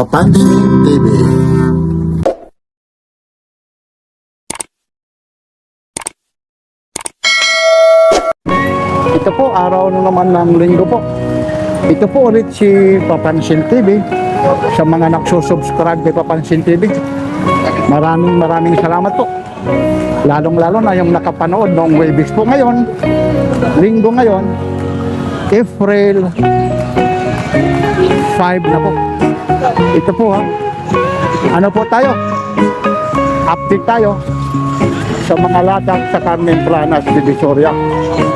Papansin TV. Ito po, araw na naman ng linggo po. Ito po ulit si Papansin TV. Sa mga nagsusubscribe kay Papansin TV, maraming salamat po. Lalong-lalo na yung nakapanood noong Webics po ngayon. Linggo ngayon, April 5 na po. Ito po ha. Ano po tayo? Update tayo sa mga ladak sa Carmen Planas, Divisoria.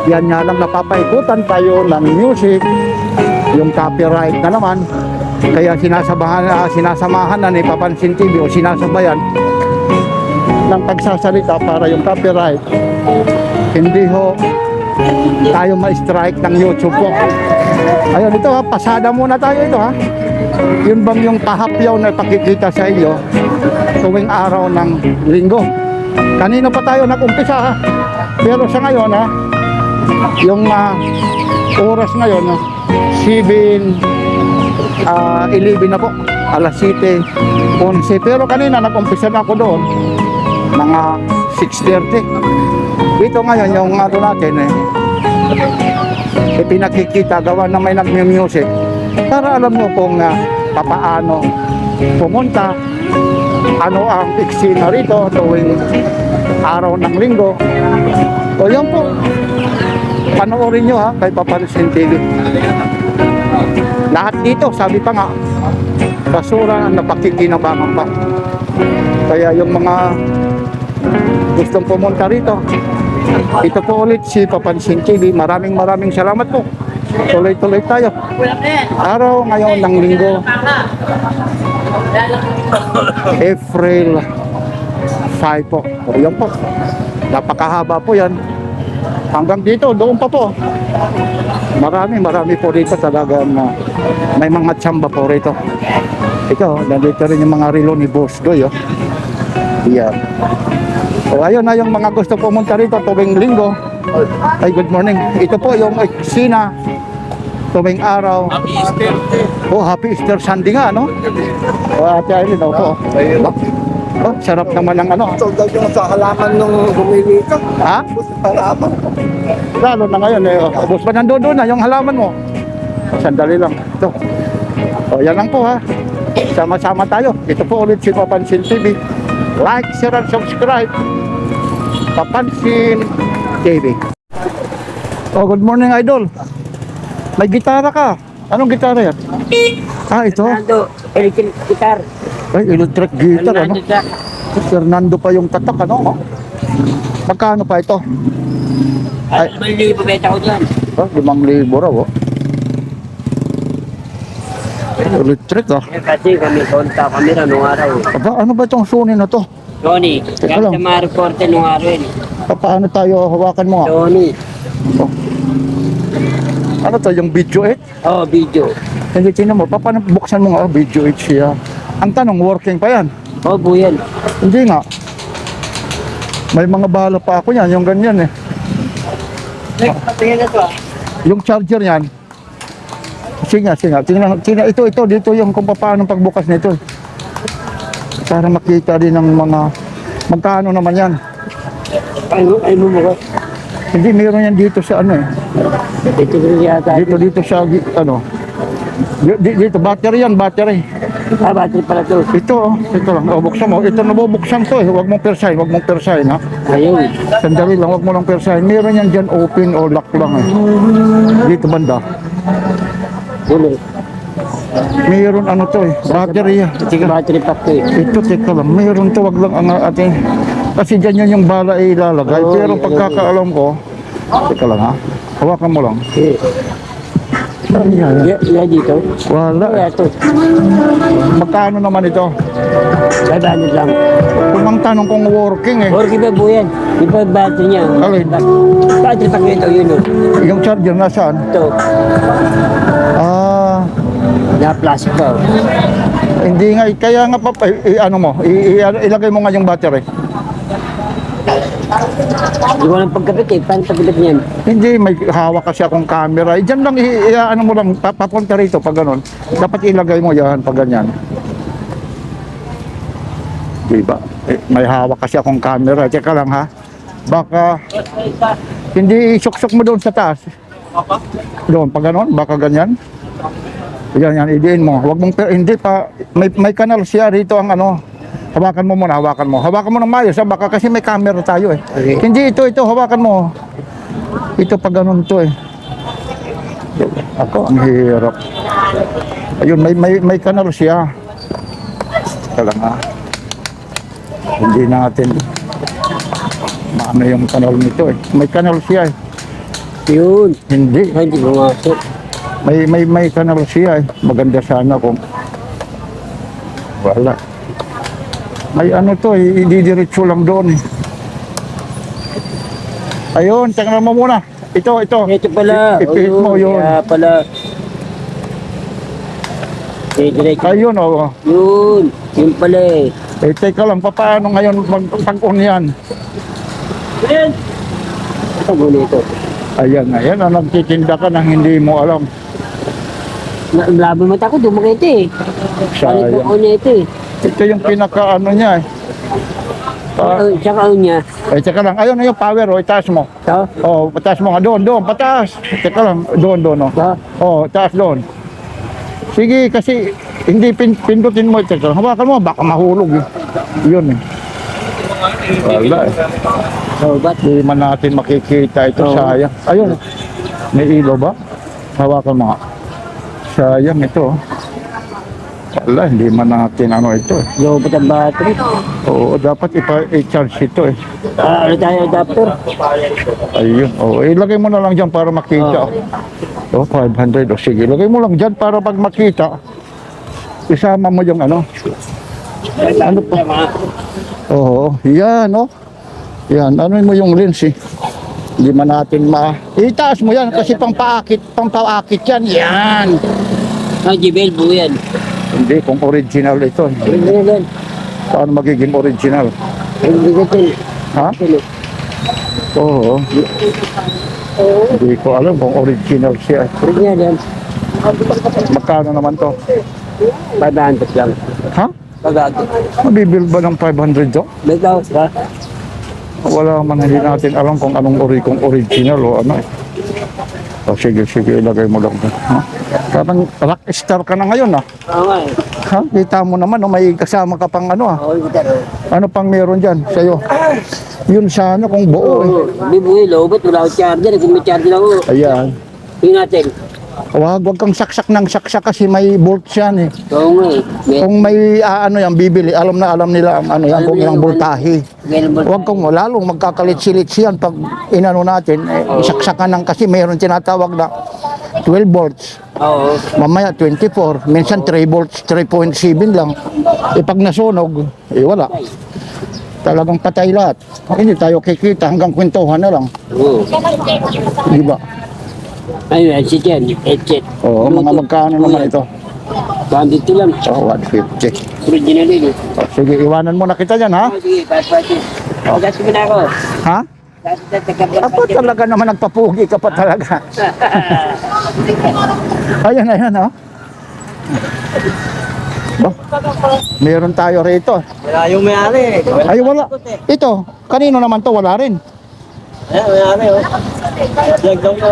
Yan nga lang, napapaikutan tayo ng music, yung copyright na naman. Kaya sinasamahan na ni Papansin TV o sinasabayan ng pagsasalita para yung copyright hindi ho tayo ma-strike ng YouTube po. Ayun, ito ha, pasada muna tayo ito ha. Yun bang yung pahapyaw na pakikita sa inyo tuwing araw ng linggo. Kanino pa tayo nag-umpisa ha. Pero sa ngayon ha, yung oras ngayon 7:11 na po, alas 7:11. Pero kanina nag-umpisa na ako doon mga 6:30. Dito ngayon yung ano natin pinakikita gawa na may nag-music para alam nyo kung papaano pumunta, ano ang eksena rito tuwing araw ng linggo. O yan po, panoorin nyo ha kay Papansin TV. Lahat dito, sabi pa nga, basura ang napakikinabangan pa. Kaya yung mga gustong pumunta rito, ito po ulit si Papansin TV. Maraming salamat po. Tuloy-tuloy tayo. Araw ngayon ng linggo, April 5 po. O yan po, napakahaba po yan. Hanggang dito, doon pa po. Marami po dito talagang may mga tsamba po rito. Ito, nandito rin yung mga relo ni Boss Doy. Yan. So ayun na yung mga gusto pumunta rito tuwing linggo. Ay, good morning. Ito po yung eksena tuwing araw. Happy Easter. Oh, Happy Easter Sunday nga, no? O, Ate Aileen, po. Oh, sarap naman ng ano. So, daw yung sa halaman nung bumili ka. Ha? Sa halaman. Lalo na ngayon, ubos pa nandoon na yung halaman mo. Sandali lang. Ito. O, yan lang po ha. Sama-sama tayo. Ito po ulit si Papansin TV. Like, share, and subscribe. Papansin TV. Oh, good morning, Idol. May gitara ka. Anong gitara yan? Ah, ito. Fernando, electric guitar. Ay, electric guitar, ano? Fernando pa yung tatak, ano? Magkano pa ito? Ay, 5,000 beta ko dyan. Oh, 5,000 raw, oh. Electric, ah. Kasi kami konta kami na nung araw. Aba, ano ba itong Sony na to? Tony, Teka kami lang. sa mga reporter nung araw yun. Paano tayo hawakan mo, ah? Tony, Oh. Ano to, yung video 8? oh, video. Hindi, tingnan mo, paano buksan mo nga, video 8 siya. Ang tanong, working pa yan? Oh, buyan. Hindi nga. May mga bala pa ako yan, yung ganyan eh. Tingnan na to ah. Yung charger yan, sige, tingnan, ito, dito yung kung paano pagbukas nito. Para makita din ng mga, magkano naman yan. Ay mo ko. Hindi, meron yan dito sa ano eh. Dito rin yata. Dito sa, ano. Dito, battery yan, battery. Ah, battery pala to. Ito lang, buksan mo. Ito nabubuksan to eh, huwag mong persahin ha. Ayun. Sandali lang, huwag mo lang persahin. Meron yan dyan open or lock lang eh. Dito banda. Bulo. Meron ano to eh, battery. Battery pack to eh. Ito, teka lang, meron to, wag lang ang ating, kasi dyan yun yung bala ilalagay. Oh, Pero yeah, pagkakaalam ko, teka lang ha, hawakan mo lang. Eh. Yeah, dito. Wala. Yeah, to. Magkano naman ito? 500 lang. Kung ang tanong kung working eh. Or kiba buyan. Di ba battery niya? Alin? Battery pack nito, yun o. Yung charger nasaan? Ito. Ah, Na plastic pa. hindi nga, kaya nga ano mo, ilagay mo nga yung battery. Hindi ko lang pagkapit eh. Paano pagkapit niyan? Hindi, may hawak kasi akong camera. Diyan lang, ano mo lang, papunta rito pag gano'n. Dapat ilagay mo yan pag ganyan. Diba? May hawak kasi akong camera. Teka lang ha. Baka hindi isuksok mo doon sa taas. Doon, pag ganon, baka ganyan. Yan, idiin mo. Huwag mong, hindi pa, may kanal siya rito ang ano. Hawakan mo muna, hawakan mo. Hawakan mo ng mayos, ha? Baka kasi may camera tayo eh. Okay. Hindi, ito, hawakan mo. Ito pag ganon to eh. Ako, ang hirap. Ayun, may kanal siya. Teka lang ha. Hindi natin maano yung kanal nito eh. May kanal siya eh. Yun. Hindi. Ay, hindi pumasok. May kanal siya eh. Maganda sana kung wala. May ano to eh. Ididiretso lang doon eh. Ayun, tingnan mo muna. Ito. Ito pala. Ipihit mo yun. Kaya pala. Direct. Ayun oh. Yun. Yun pala eh. Eh, teka lang, paano ngayon pag-on yan? Ito muna ito. Ayan, nagtitinda ka nang hindi mo alam. Laban mata ko, dumakit eh. Palit Sayang. ko niya ito eh. Ito yung pinaka-ano niya eh. Tsaka ano niya. Eh, teka lang, ayun na yung power, oh, itaas mo. Ito. Oh, pataas mo nga doon, pataas. Teka lang, doon, oh. Ito. Oh, taas doon. Sige, kasi hindi pindutin mo ito. Hawakan mo, baka mahulog eh. Yun eh. Wala eh. So, ba't? Hindi man natin makikita ito, Oo. sayang. Ayun, may ilaw ba? Hawakan mo nga. Sayang ito. oh. Wala, hindi man natin ano ito eh. Lobot ang battery. Oo, dapat i-charge ito eh. Ano tayo adapter? Ayun, oh, ilagay mo na lang dyan para makita. Oh, 500. O sige, ilagay mo lang dyan para pag makita, isama mo yung ano. Ano pa? Oo, yan, oh. Yan, ano mo yung lens eh. Hindi man natin itaas mo yan kasi pampaakit yan. Yan. Ah, JBL buo yan. Hindi, kung original ito. Ano yan? Paano magiging original? Hindi ko ito. Ha? Oo. Hindi ko alam kung original siya. Original yan. Magkano naman to? 500 lang. Ha? 500. Mabibil ba ng 500 to? May tawag ka? Wala man, hindi natin alam kung anong kung original o ano eh. O sige, ilagay mo lang. Ha? Parang rockstar ka na ngayon ah. Oo nga eh. Ha? Kita mo naman, oh, may kasama ka pang ano ah. Oo, yung gitar. Ano pang meron dyan sa'yo? Yun sana kung buo eh. Oo. Hindi buo eh. Lobot. Wala akong charger. Kung may charger ako. Ayan. Tingnan natin. Wag kang saksak ng saksak kasi may bolts yan eh. Oo nga eh. Kung may ano yan, bibili, alam nila ang ano yan, kung ilang voltahe. Huwag kang lalong magkakalit-silit yan pag inano natin, isaksakan ng kasi mayroon tinatawag na 12 volts. Oo. Mamaya 24, minsan 3 volts, 3.7 lang. Eh pag nasunog, wala. Talagang patay lahat. Hindi tayo kikita hanggang kwentuhan na lang. Oo. Di ba? Ayun, headset yan. Headset. Oo, mga magkano naman ito? Bandit lang. Oh, 150. Original yun eh. Oh, sige, iwanan mo na kita dyan ha? Oh, sige, papatin. Pagkas mo na ako. Ha? Apa talaga naman nagpapugi ka pa talaga. Ayan, oh. Ba? Meron tayo rito. Wala yung may-ari. Ay, wala. Ito, kanino naman to? Wala rin. Ayan, may-ari oh. Nagdaw ko.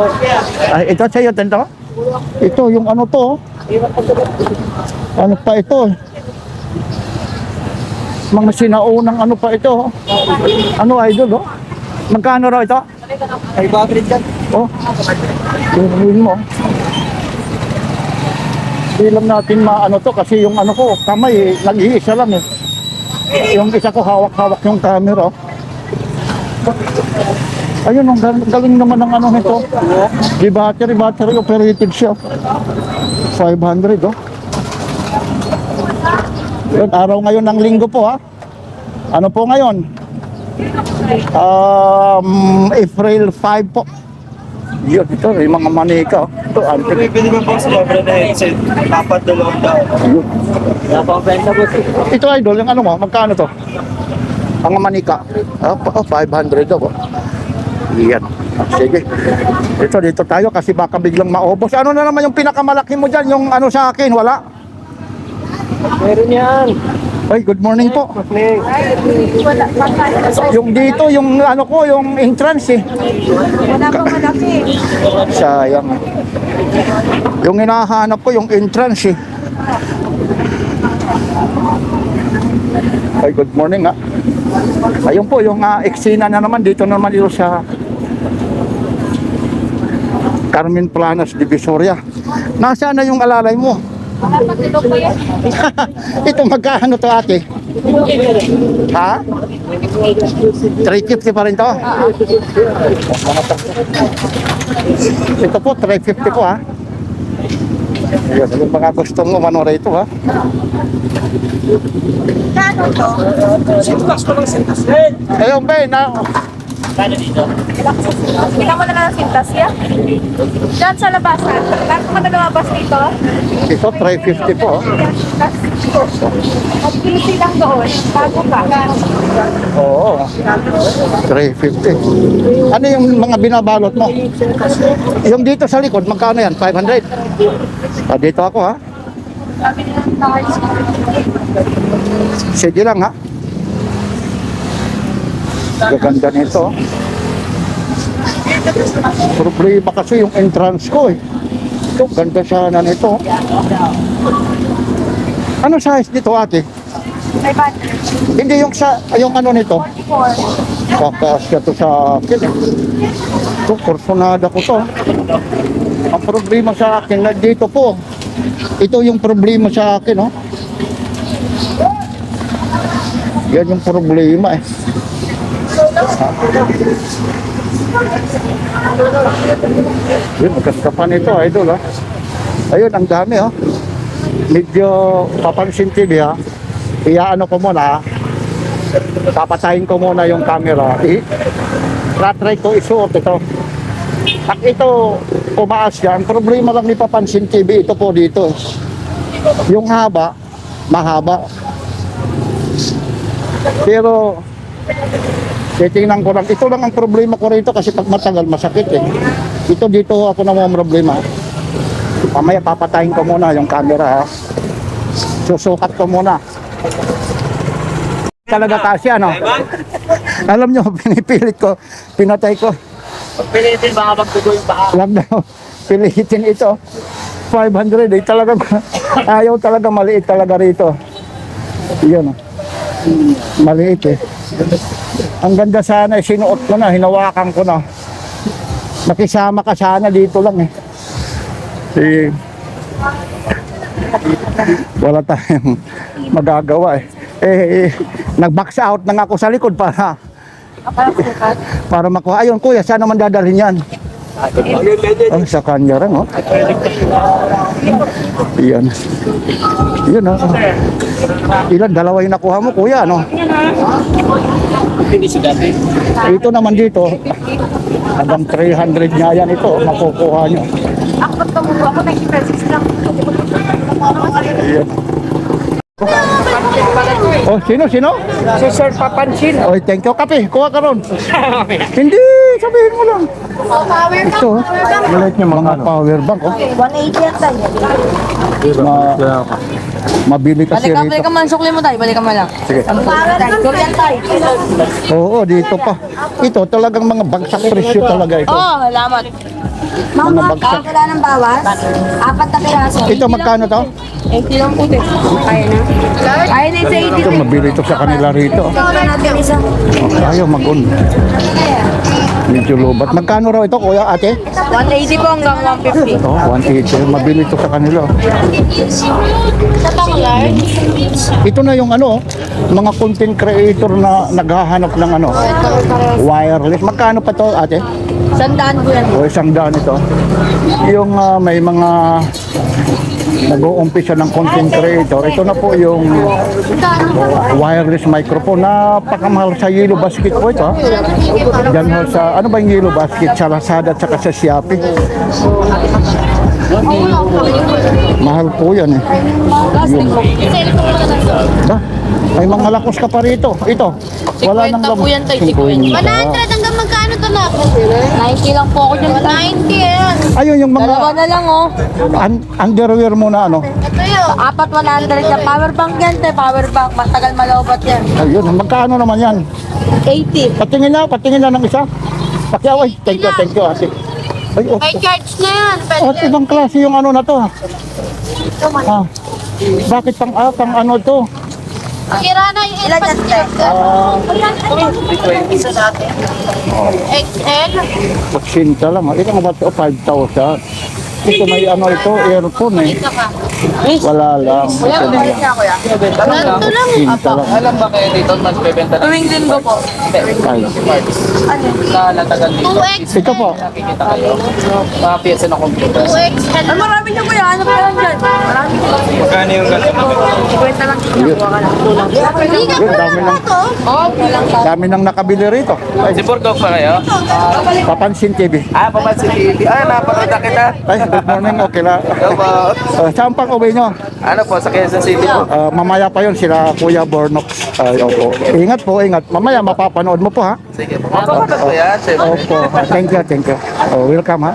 Ay, ito sa'yo, tento? Ito, yung ano to. Ano pa ito? Mga sinaunang ano pa ito. Ano, idol, oh? Magkano raw ito? Ay, bakit dyan? Oh, yung mo. Hindi lang natin maano to kasi yung ano ko, kamay, nag-iisa lang eh. Yung isa ko hawak-hawak yung camera. Ayun, ang galing naman ng ano nito. Di battery operated siya. 500 oh. Yun, araw ngayon ng linggo po ha. Ano po ngayon? April 5 po. Yun, ito, yung mga manika. Ito, antik. Pwede ba po sa libre na headset? Dapat dalawang daw. Yun. Napakabenta mo. Ito idol, yung ano mo, magkano to? Ang manika. 500 daw. Yan. Sige. Dito tayo kasi baka biglang maubos. Ano na naman yung pinakamalaki mo dyan? Yung ano sa akin, wala? Meron yan. Ay, good morning po. Yung dito, yung ano ko, yung entrance eh. Wala pang malaki. Sayang. Yung hinahanap ko, yung entrance eh. Ay, good morning ah. Ayun po, yung eksena na naman, dito naman dito sa Carmen Planas, Divisoria. Nasaan na yung alalay mo? Wala pang tilog pa yan. Ito magkano to ate? Ha? 350 pa rin to? Ito po, 350 po ha. Ayan, yung mga gusto mo mano rito ha. Kano to? Ayun ba, na, Kita mo na lang ang sintas yan. Diyan sa labasan. Bago ka na lumabas dito. ito 350 po. Mag-easy lang doon. Bago ka. Oo. 350. Ano yung mga binabalot mo? Yung dito sa likod, magkano yan? 500? Dito ako ha. Sabi nila ng tawag. Sige lang ha. Gaganda nito. Problema kasi yung entrance ko eh. Ito, ganda sana nito. Ano size dito ate? 500. Hindi yung sa, yung ano nito. 44. Kakasya to sa akin eh. Ito, personada ko to. Ang problema sa akin na dito po. Ito yung problema sa akin oh. Yan yung problema eh. Yun, magkasta pa nito, idol ha. Ayun, ang dami oh. Medyo papansin TV ha. Iyaano ko muna ha. Papatayin ko muna yung camera. Try ko isuot ito. At ito, umaas yan. Ang problema lang ni Papansin TV, ito po dito. Yung haba, mahaba. Pero titingnan ko lang. Ito lang ang problema ko rito kasi pag matagal masakit eh. Ito dito ako na mga problema. Mamaya papatayin ko muna yung camera ha. Susukat ko muna. Talaga kasi ano. Alam nyo, pinipilit ko. Pinatay ko. Pilitin baka magtugo yung baka. Alam na, pilitin ito. 500 eh. Talagang ayaw talaga maliit talaga rito. Yun oh. Maliit eh. Ang ganda sana, sinuot ko na, hinawakan ko na. Nakisama ka sana dito lang eh. Wala tayong magagawa eh. Nag-box out na nga ako sa likod para makuha. Ayun kuya, saan naman dadalhin yan? Oh, sa kanya rin oh. Yan. Yan oh. Ilan? Dalawa yung nakuha mo kuya no? Hindi siya dati. Ito naman dito, hanggang 300 nga yan ito, makukuha nyo. Ako ba't kamuha ako? 90 pesos lang. Ayan. Oh, sino? Si Sir Papansin. Oh, thank you, kape. Kuha ka ron. Hindi, sabihin mo lang. Power Ito, malit niya mga power bank. Oh. 180 yan tayo. Mabili kasi Balik rito. ka man, sukli mo tayo, balik ka man lang. Sige. Power bank yan tayo. Oo, dito pa. Ito, talagang mga bagsak presyo talaga ito. Oh, salamat. Mga bagsak. Wala ng bawas. 4 na piraso. Ito, magkano to? 80 lang po, kaya na. Kaya na sa 80. Ito, mabili ito sa kanila rito. Ito natin isa. Oh, ayaw mag-on. Medyo lobat. Magkano raw ito, kuya, ate? 180 po hanggang 150. Oh, 180. Mabili ito sa kanila. Sa Tanglar? Ito na yung ano, mga content creator na naghahanap ng ano, wireless. Magkano pa to, ate? Sandaan po yan. O 100 ito. Yung may mga nag-uumpisa ng content creator. Ito na po yung wireless microphone. Napakamahal sa Yellow Basket po ito. Diyan ho sa, ano ba yung Yellow Basket? Sa Lazada at saka sa Shopee. Mahal po yan eh. Plastic mo. Ba? May mga lakos ka pa rito. Ito. Wala nang 50 po yan, tay. 50. 100 hanggang magkano to na? 90 lang po ako dyan. 90 yan. Ayun yung mga Dalawa na lang oh. underwear mo na ano. Ito yun. Apat 100 yan. Power bank yan te. Power bank. Matagal malawbat yan. Ayun, magkano naman yan? 80. Patingin na ng isa. Pakiaway. Thank you ate. Ay, oh, May charge na yan. oh, ibang klase yung ano na to ha. Ah, bakit pang ano to? Kira na yung Ilan yan te? Isa dati. XL. 80 lang. Ito nga ba ito? 5,000. Ito may ano ito, earphone eh. Ito ka. Wala lang. Ito na yan. Ganito lang. 80 lang. Alam ba kayo dito, mas bebenta na Tuwing linggo po. parts na natagal dito. 2X. Ito po. Nakikita kayo, mga pyesa ng computer. 2XL. Ay, marami niyo kuya. Ano ba yan dyan? Marami. Magkano yung ganito? 50 lang. Kuha ka lang. Hindi ka Yun, pa dami lang. to. Oh, kulang ka. Dami nang nakabili rito. Ay, Si Burgov pa kayo? Papansin TV. Papansin TV. Napanood na kita. Ay, good morning. Okay lang. Opo. Saan pang uwi nyo? Ano po, sa Quezon City po. Mamaya pa yun sila Kuya Bornox. Ay, opo. Ingat po, ingat. Mamaya mapapanood mo po ha. Sige po. Mapapanood ko yan, siyempre. Opo. Thank you. Oh, welcome ha.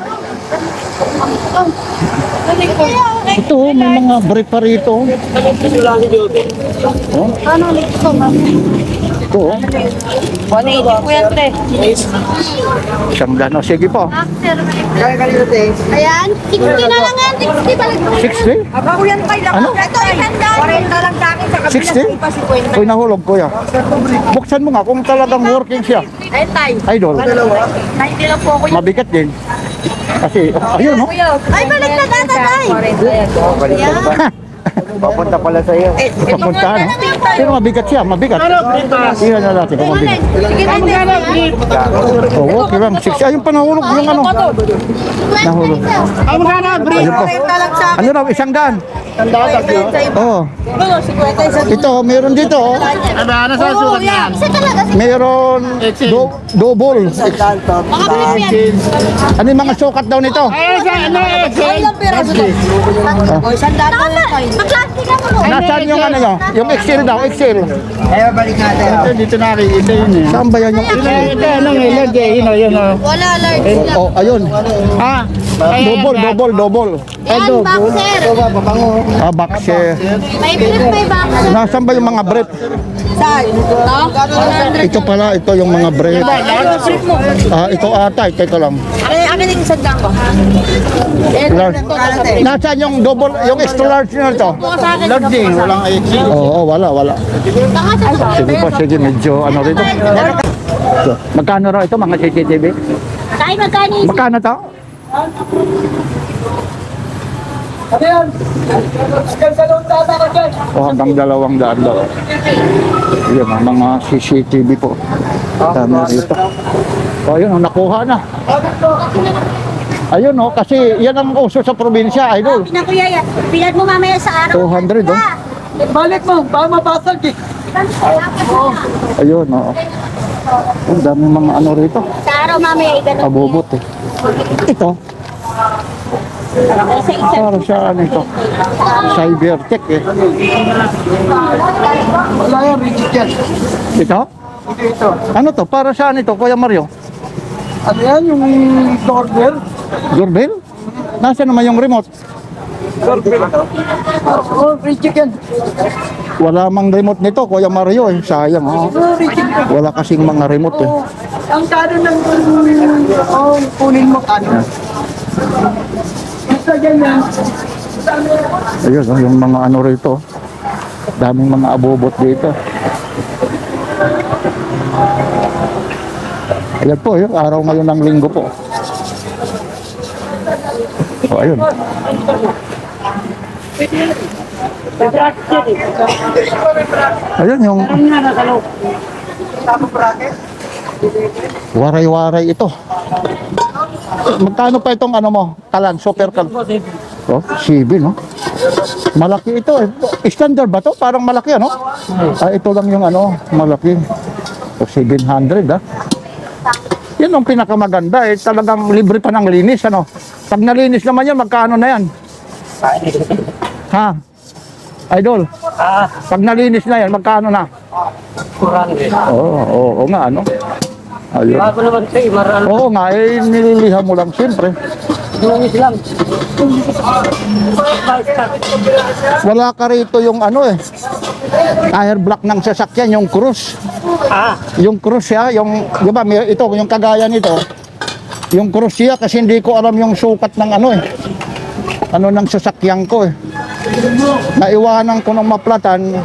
Ito, may mga brief pa rito. Oh. Ano nito? Ito, 180 po yan te. isang dano. Sige po. Ayan. 60 na lang yan. 60 balik. 60? Ako yan kay lang. Ano? Ito, 100. 40 lang sa akin sa 60? kabila. Uy, nahulog kuya. Buksan mo nga kung talagang working siya. Ay, tay. Idol, 90 lang po ako yan. mabigat din. Kasi, ayun no? Kuya. Ay, balik na data, tay. 40 yan. Papunta pala sa'yo. Papunta no? Pero mabigat siya, mabigat. Tingnan na natin kung mabigat. Sige, tay. Oo, okay lang. 60. Ayun pa nahulog yung ano. Nahulog. Ayun po. Ano raw, 100. Oo. Ito, meron dito. Oh. Oo, yan. Isa talaga. Meron double. Mga brief yan. Ano yung mga sukat daw nito? Ilang piraso to? O, isang daan na lang tayo. Mag-plastic ako mo. Nasaan yung ano nyo? Yung Excel daw, Excel. Dito nakikita yun eh. Saan ba yan yung Excel? Ito, anong ilag eh, yun o. Wala, large lang. Oh, ayun. Ah, Double. Yan, boxer. Ah, boxer. May brief, may boxer. Nasaan ba yung mga brief? Saan? No? Ito pala, ito yung mga brief. Ah, ito ata, ito lang. Akin yung isang daan ko. Large. Nasaan yung double, yung extra large na ito? large eh, walang XL. Oo, wala. Sige po, sige, medyo ano rito. So, magkano raw ito mga CCTV? Tay, magkano yung Magkano to? Oh, hanggang 200 daw. Yan, ang mga CCTV po. Dami rito. Oh, ayun, nakuha na. Ayun, oh, kasi yan ang uso sa probinsya, idol. Pinakuya yan. Pilat mo mamaya sa araw. 200, oh. Balik mo, baka mabasag eh. Ayun, oh. Ang dami mga ano rito. Sa araw mamaya, iganap. Pabubot, eh. Ito, Sa isa. para sa ano ito? Cybertech, eh. Wala yan, rigid yan. Ito? Ito. Ano to? Para saan ito, Kuya Mario? Ano yan, yung doorbell? Doorbell? Nasaan naman yung remote? Doorbell. Oh, rigid yan. Wala mang remote nito, Kuya Mario, eh. Sayang, oh. Oh, rigid yan. Wala kasing mga remote, eh. Ang kano ng kunin mo kano. Basta ganyan. Ayun, oh, yung mga ano rito. Daming mga abobot dito. Ayan po, yung araw ngayon ng linggo po. Oh, ayun. Ayun yung waray-waray ito. Magkano pa itong ano mo? Kalan, super kalan. Oh, CB, no? Malaki ito eh. Standard ba to? Parang malaki, ano? Ah, ito lang yung ano, malaki. So, 700, ah. Yan ang pinakamaganda eh. Talagang libre pa ng linis, ano? Pag nalinis naman yan, magkano na yan? Ha? Idol, pag nalinis na yan, magkano na? Kurang eh. Oo nga, ano? Ayun. Bago naman sa'yo, marami. Oo nga, eh, nililiha mo lang, siyempre. Dungis lang. Wala ka rito yung ano eh, tire block ng sasakyan, yung cross. Yung cross siya, yung, di ba, ito, yung kagaya nito, yung cross siya, kasi hindi ko alam yung sukat ng ano eh, ano ng sasakyan ko eh. Naiwanan ko ng maplatan,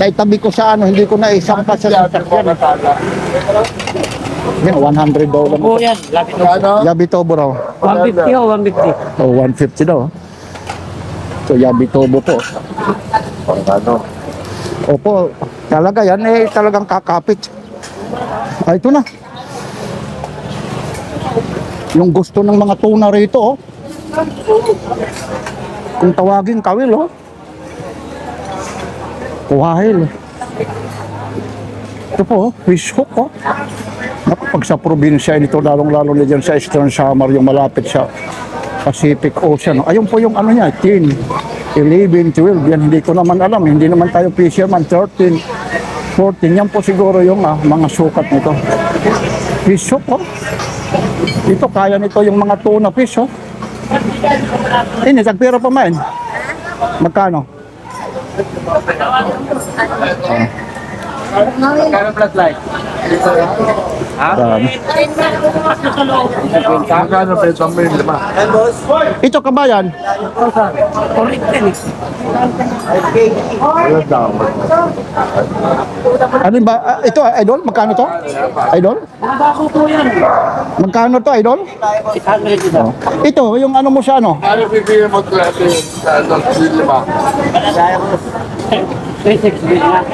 naitabi ko sa ano, hindi ko na isampa sa sasakyan. Yan, $100 lang. Oo yan, lapit na. Yabitobo raw. 150 o 150. Oh, 150 daw. So, Yabitobo po. Opo, talaga yan eh, talagang kakapit. Ay, ito na. Yung gusto ng mga tuna rito, oh. Kung tawagin kawil, oh. Kuhahil. Ito po, oh, fish hook, oh. Naku, pag sa probinsya, ito lalong-lalo na dyan sa Eastern Samar, yung malapit sa Pacific Ocean. Ayun po yung ano niya, 10, 11, 12. Yan, hindi ko naman alam. Hindi naman tayo fisherman. 13, 14. Yan po siguro yung mga sukat nito. Fish hook, oh. Ito, kaya nito yung mga tuna fish, oh. Ini, tagpira pa man. Magkano? Kaya flatline. Dami. Magkano peso ang may lima? Ito, kabayan. Ano ba? Ito, idol? Magkano to? Idol? Bako po yan. Magkano to, idol? 600 dito. Ito, yung ano mo sa ano? Ano bibigyan mo klase sa lima? 360 na.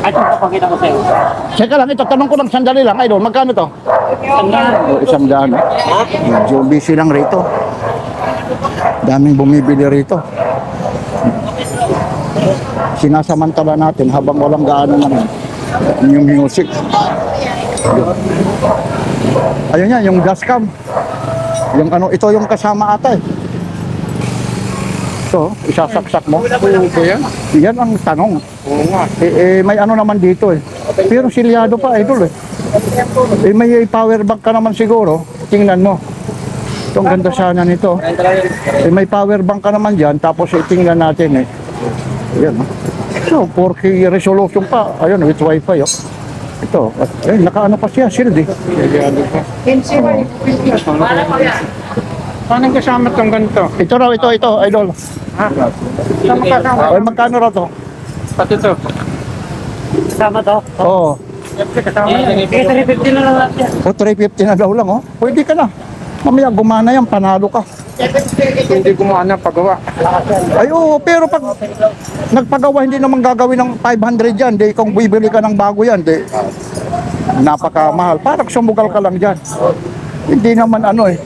Ay, ito papakita ko sa'yo. Seka lang, ito, tanong ko lang sandali lang, idol. Magkano to? O, $100. Medyo busy lang rito. Daming bumibili rito. Sinasamantala natin habang walang gaano ng yung music. Ayun yan, yung dashcam. Yung ano, ito yung kasama ata eh. Ito, isasaksak mo. Ito yan? Yan ang tanong. Oo nga. May ano naman dito eh. Pero silyado pa, idol eh. May power bank ka naman siguro. Tingnan mo. Ito, ang ganda sana nito. May power bank ka naman dyan. Tapos tingnan natin eh. Yan. So, 4K resolution pa. Ayun, with wifi oh. Ito. Nakaano pa siya, shield eh. Paano kasama itong ganito? Ito raw, ito, idol. Ay, magkano raw to? Pati ito. Kasama to? Oo. Kasama. 350 na lang lahat yan. O, 350 na daw lang oh. Pwede ka na. Mamaya gumana yan, panalo ka. Hindi gumana pagawa. Ay, oo, pero pag nagpagawa, hindi naman gagawin ng 500 yan. Di, kung bibili ka ng bago yan, di, napakamahal. Parang sumugal ka lang dyan. Hindi naman ano eh.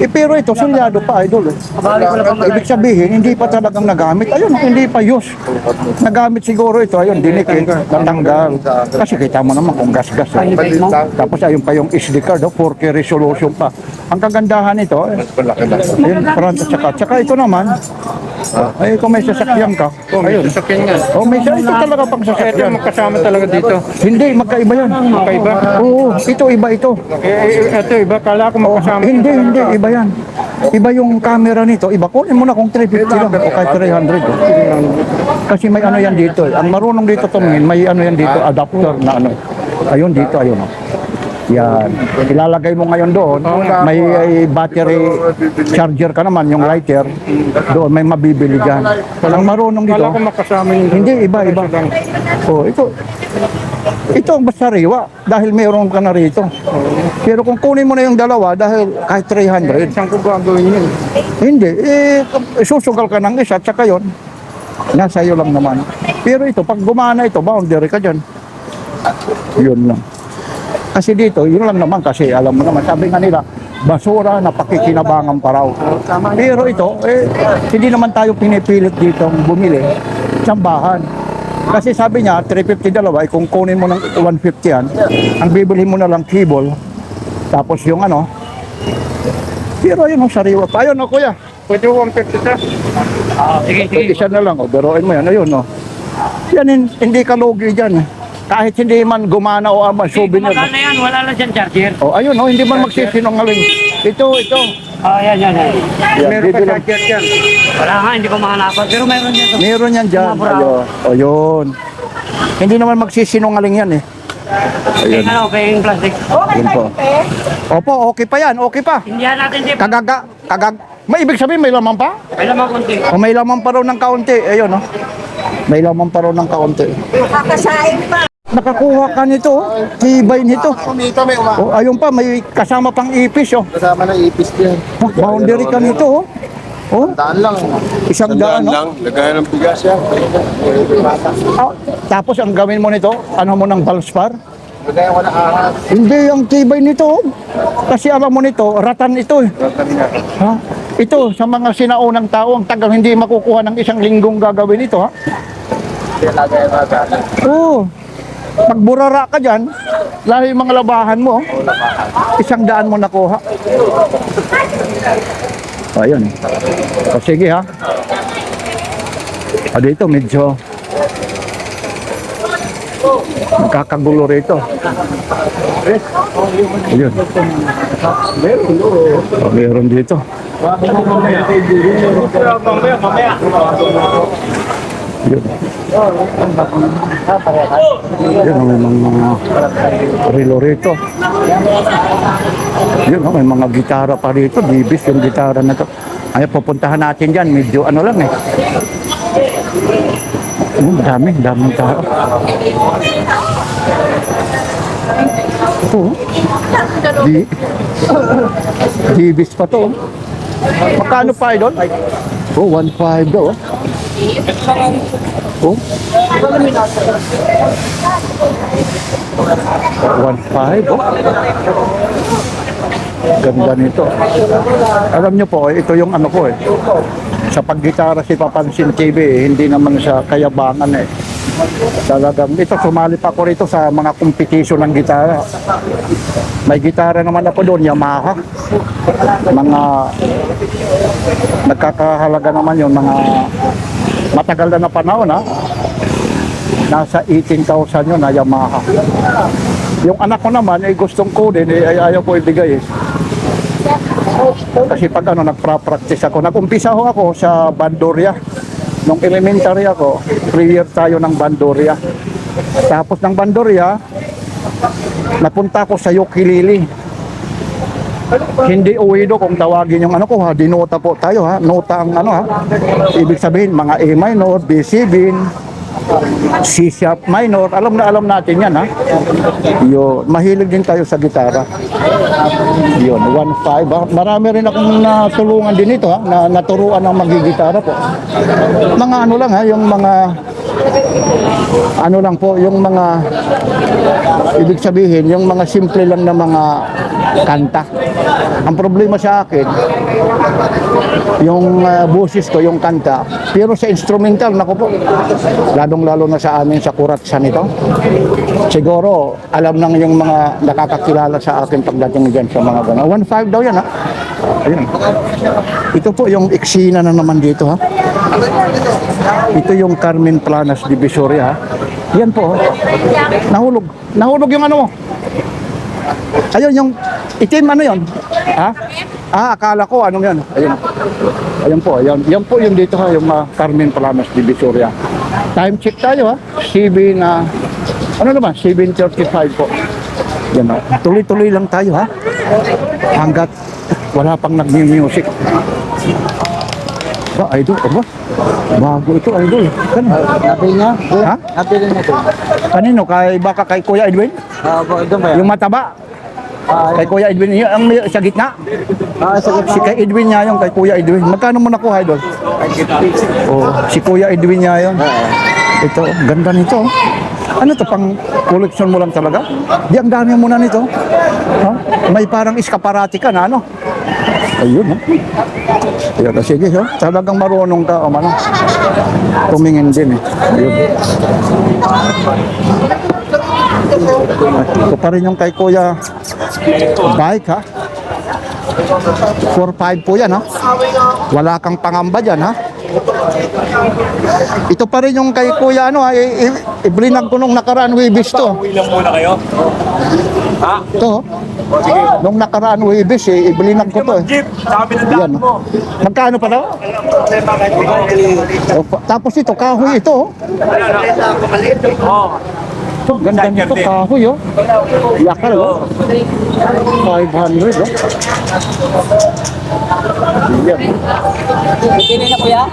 Pero ito, sulyado pa, idol eh. Ibig sabihin, hindi pa talagang nagamit. Ayun, hindi pa use. Nagamit siguro ito, ayun, dinik eh. Natanggal. Kasi kita mo naman kung gas-gas eh. Tapos ayun pa yung SD card, 4K resolution pa. Ang kagandahan nito, yun, front at saka ito naman, ay kung may sasakyan ka, ayun. Sasakyan nga. Oh, may ito talaga pang sasakyan. Magkasama talaga dito. Hindi, magkaiba yan. Magkaiba? Oo, ito iba ito. Ito iba, kala ko magkasama. Hindi, iba yan. Iba yung camera nito. Iba, kunin mo na kung 350 lang o kahit 300. Oh. Kasi may ano yan dito. Ang marunong dito tumingin, may ano yan dito, adapter na ano. Ayun dito, ayun. Yan. Ilalagay mo ngayon doon. May battery charger ka naman, yung lighter. Doon, may mabibili dyan. Ang marunong dito. Kala ko magkasama yung Hindi, iba. Oh, ito ang sariwa dahil meron ka na rito. Pero kung kunin mo na yung dalawa dahil kahit 300, Saan ko gagawin yun? hindi, susugal ka ng isa at saka yun, nasa iyo lang naman. Pero ito, pag gumana ito, boundary ka dyan. Yun lang. Kasi dito, yun lang naman kasi alam mo naman, sabi nga nila, basura na pakikinabangan pa raw. Pero ito, hindi naman tayo pinipilit dito bumili, tsambahan. Kasi sabi niya, 350 dalawa, kung kunin mo ng 150 yan, ang bibili mo na lang cable, Tapos yung ano, pero yun, sariwa pa. Ayun, kuya. Pwede 150 ka. Pwede siya na lang. Biruin mo yan. Ayun, yan, hindi ka lugi dyan. Kahit hindi man gumana o ama, souvenir. Magkano yan? Wala lang dyan charger. Ayun, hindi man magsisinungaling. Ito. Yan. Yan, Meron pa bibilang. charger dyan. Wala nga, hindi ko mahanapan. Pero meron dyan. Meron yan dyan. Ayun. Hindi naman magsisinungaling yan eh. Ayun. Paying plastic. Okay Yun na po. yun, te. Opo, okay pa yan. Okay pa. Hindi natin dip. May ibig sabihin, may laman pa? May naman konti. O may laman pa raw ng kaunti. Ayun, may laman pa raw ng kaunti. Kakasain pa. Nakakuha ka nito, tibay nito. Kumita may Ayun pa, may kasama pang ipis, Kasama na ipis yan. Boundary ka nito, Daan lang. 100, lang, lagayan ng bigas yan. Tapos ang gawin mo nito, ano mo ng Valspar? Lagayan ko na ahas. Hindi, ang tibay nito. Kasi alam mo nito, ratan ito eh. Ha? Ito, sa mga sinaunang tao, ang tagal hindi makukuha ng isang linggong gagawin ito, ha? Lagayan na daan. Oo. Pag burara ka dyan, lalo yung mga labahan mo, 100 mo nakuha. Ayun. Sige ha. Dito medyo magkakagulo rito. Ayun. Meron dito. Yun. Yun, may mga relo rito. Yun, may mga gitara pa rito. Bibis yung gitara na to. Ay, pupuntahan natin dyan. Medyo ano lang eh. Daming tao. Ito, bibis pa to. Magkano pa idol? 1.5 daw. Oh. 1.5 Ganda nito. Alam nyo po, ito yung ano ko eh. Sa paggitara si Papansin TV, hindi naman sa kayabangan eh. Talagang ito, sumali pa ko rito sa mga competition ng gitara. May gitara naman ako doon, Yamaha. Mga nagkakahalaga naman yung mga matagal na panahon ha. Nasa 18,000 yun na Yamaha. Yung anak ko naman ay gustong kunin ay ayaw ko ibigay eh. Kasi pag nagpa-practice ako, nag-umpisa ako sa bandurya. Nung elementary ako, 3 years tayo ng bandurya. Tapos ng bandurya, napunta ako sa ukulele. Hindi uwido kung tawagin yung ano ko ha, dinota po tayo ha, nota ang ano ha. Ibig sabihin mga A minor, B C7, C sharp minor, alam natin yan ha. Yo, mahilig din tayo sa gitara. Yun, 1.5 ha. Marami rin akong natulungan din ito ha, na naturuan ng magigitara po. Mga ano lang ha, yung mga ano lang po, yung mga ibig sabihin, yung mga simple lang na mga kanta. Ang problema sa akin, yung boses ko, yung kanta, pero sa instrumental, naku po, lalong-lalo na sa amin sa kuratsan ito. Siguro, alam nang yung mga nakakakilala sa akin pagdating dyan sa mga gano'n. 1.5 daw yan ha. Ayun. Ito po yung eksena na naman dito ha. Ito yung Carmen Planas Divisoria ha. Yan po. Nahulog yung ano mo. Ayun yung itim ano yun? Ha? Akala ko anong yan. Ayun. Ayun po. Yan po yung dito ha, yung Carmen Planas Divisoria. Time check tayo ha. 7 ano naman? 7:35 po. Yan ha. Tuloy-tuloy lang tayo ha. Hanggat wala pang nag-music. Idol, aba? Bago ito, idol. Nabili niya? Ha? Nabili niya ito. Kanino? Baka kay Kuya Edwin? Ito ba yan? Yung mataba? Kay Kuya Edwin, yung ang sa gitna? Si kay Edwin niya yung kay Kuya Edwin. Magkano mo nakuha, idol? Si Kuya Edwin niya yun. Ito, ganda nito. Ano to, pang collection mo lang talaga? Di, ang dami mo na nito. Ha? May parang iskaparati ka na, ano? Ayun, ha? Ayun, sige, ha? Talagang marunong ka, ano? Tumingin din, eh. Ayun. Ito pa rin yung kay Kuya Bike ha? 4-5 po yan ha? Wala kang pangamba dyan ha? Ito pa rin yung kay kuya ano ha? Iblinag ko nung nakaraan Wibis to. Uwi lang muna kayo. Ha? Ito, nung nakaraan Wibis iblinag ko to eh. Jeep, sabi ng Yan. daan mo. Magkano pa daw? Tapos ito, kahoy ito. Oh. Oh, Ito, ganda nito, kahoy oh. Yakal oh. 500 oh. Yan. Bigyan na kuya?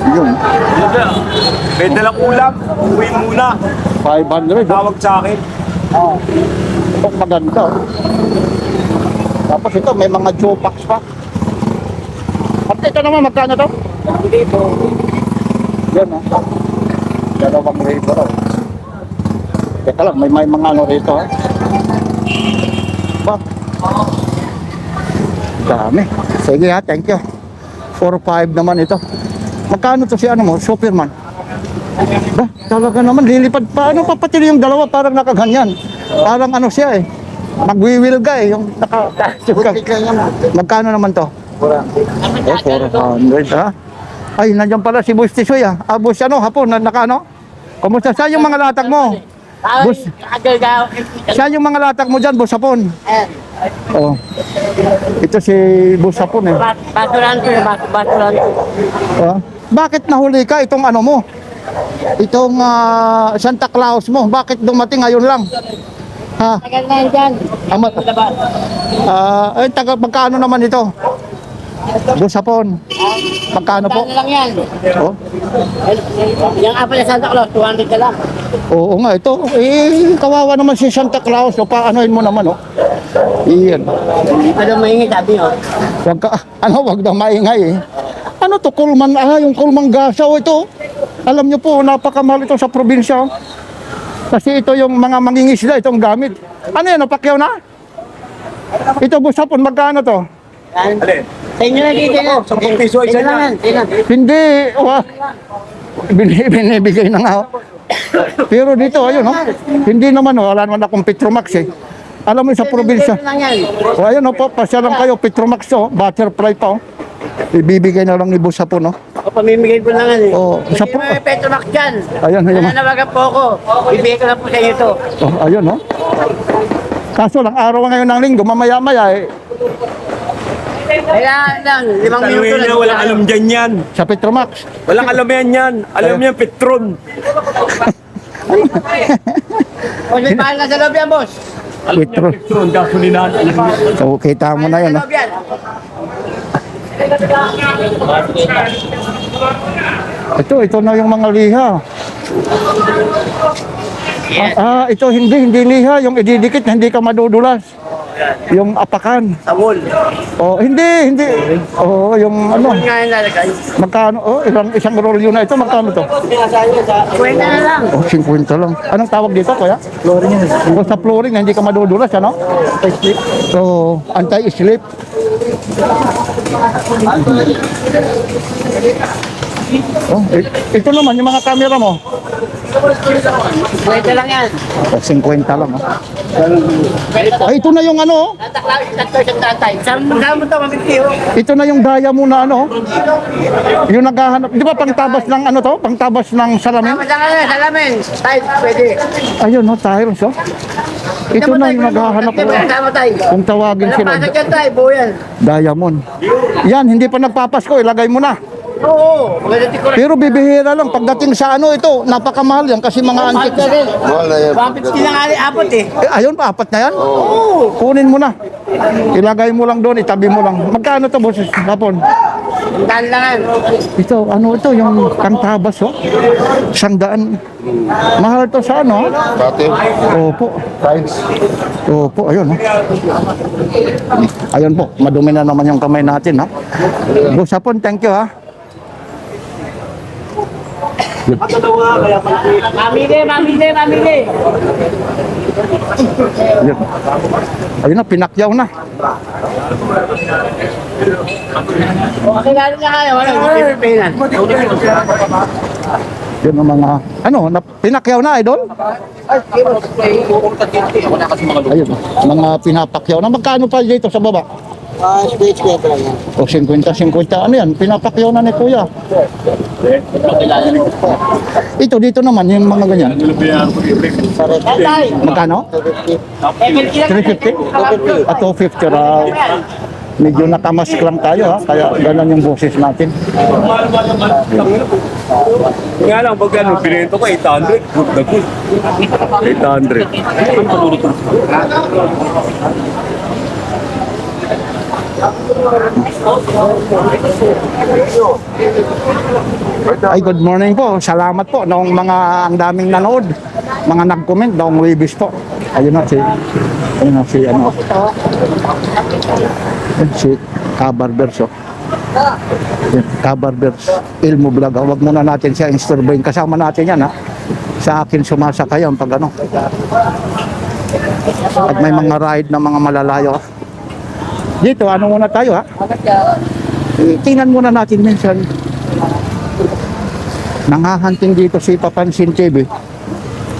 Yun. may dalang ulam. Uwi muna. 500 oh. Tawag sa akin. Ito, maganda oh. Tapos ito, may mga Jopax pa. At ito naman, magkano to? Yan oh. 2,000 raw. Teka lang, may mga ano rito ha. Ba? Dami. Sige ha, thank you. 4-5 naman ito. Magkano to si ano mo, Superman? Ba, talaga naman, lilipad pa. Ano papatili yung dalawa, parang nakaganyan. Parang ano siya eh. Magwiwilga eh, yung naka... Magkano naman to? 400 ha? Ay, nandiyan pala si Boss Tisoy ah. Ah, Boss ano, hapon, nakano? Kumusta? Saan yung mga latag mo? Boss, saan yung mga latag mo dyan, Boss Hapon? Oh. Ito si Boss Hapon eh. Baturan ko, baturan ko. Ah, bakit nahuli ka itong ano mo? Itong Santa Claus mo, bakit dumating ngayon lang? Ha? Tagal na yan dyan. Ay, magkano naman ito? Boss Hapon. Magkano po? Ano lang yan? Oh. Yung apple na Santa Claus, 200 ka lang. Oo nga, ito. Kawawa naman si Santa Claus. O, paanoin mo naman, oh. Iyan. Hindi pa daw maingit, sabi nyo. Wag na maingay, eh. Ano to, kulman, yung kulmang gasaw ito. Alam nyo po, napakamahal ito sa probinsya. Oh. Kasi ito yung mga mangingisda, itong gamit. Ano yan, napakyaw na? Ito, Boss Hapon, magkano to? Yan. Alin? Sa inyo na dito na. 10 piso isa Tingnan lang na. yan, tingnan. Hindi, binibigay na nga. Oh. Pero dito, ayun, oh. Hindi naman, oh. Wala naman akong Petromax, eh. Alam mo, sa probinsya. Tingnan lang yan. O, ayun, oh, pasya lang kayo, Petromax, oh. Butterfly pa, oh. Ibibigay na lang ni Boss Hapon, oh. O, pamimigay ko lang yan eh. Oo, sa Hindi may Petromax dyan. Ayun, ayun. Nananawagan po ako. Bibigay ko lang po sa inyo to. Oh, ayun, oh. Kaso lang, araw ngayon ng linggo, mamaya-maya, eh. Kailangan lang, 5 minuto Tanungin lang. niya, walang alam dyan yan. Sa Petromax. Walang alam yan. Alam niya, Petron. O, may mahal na sa loob yan, boss. Petro. Petron, gasolinahan. Alam niya. So, kita mo na Mahal yan, sa oh. loob yan. Ito na yung mga liha. Ito hindi liha, yung ididikit, hindi ka madudulas. Yung apakan. Sabol. Oh, hindi. Oh, yung ano, Sabol nga yung lalagay. magkano? Oh, isang rolyo na ito, magkano to? Kwenta na lang. Oh, 50 lang. Anong tawag dito, kuya? Flooring yan. Oh, sa flooring, hindi ka madudulas, ano? Anti-slip. So, anti-slip. Oh, ito naman, yung mga camera mo. Kwenta lang yan. Oh, 50 lang, oh. Ay, ito na yung ano, oh. Tatakla, tatlo siyang tatay. Saan mo ito, mamitiyo? Ito na yung daya mo na ano. Yung naghahanap, di ba pangtabas ng ano to? Pangtabas ng salamin? Tama lang yan, salamin. Tayo, pwede. Ayun no, tiles oh. Ito na yung naghahanap ko. Tama tayo. Kung tawagin Walang sila, pasok yan tayo, buo yan. diamond. Yan, hindi pa nagpapasko, ilagay mo na. Oo, maganda ko rin. Pero bibihira lang, pagdating sa ano ito, napakamahal yan kasi mga antique. Wala yan. 150 lang abot eh. Ayun pa, apat na yan? Oo. Kunin mo na. Ilagay mo lang doon, itabi mo lang. Magkano to, boss? Hapon? Tandaan lang yan. Ito, ano ito, yung pangtabas, oh. 100. Mahal to sa ano, ah? Dati, Opo. tiles. Opo, ayun, oh. Ayun po, madumi na naman yung kamay natin, ha. Boss Hapon, thank you, ha. Mamili. Ayun. Ayun na, pinakyaw na. O, kakilala niya kayo, walang pipilinan. Yun ang mga, ano, pinakyaw na, idol? Ayun, mga pinapakyaw na. Magkano pa dito sa baba? Speech ko lang yan. O 50-50, ano yan? Pinapakyaw na ni kuya. Ito, dito naman, yung mga ganyan. Magkano? 350? At 250 raw. Medyo nakamask lang tayo ha, kaya ganun yung boses natin. Nga lang, pag ano, binento ko 800. Good na good. 800. Ay, good morning po. Salamat po noong mga ang daming nanood. Mga nag-comment noong Webis po. Ayun na si ano. Si Kabarbers oh. Kabarbers Ilmo Vlog. Huwag muna natin siya insturbayin. Kasama natin yan ha. Sa akin sumasakay ang pag ano. At may mga ride na mga malalayo. Dito, ano muna tayo ha? Tingnan muna natin minsan. Nanghahanting dito si Papansin TV.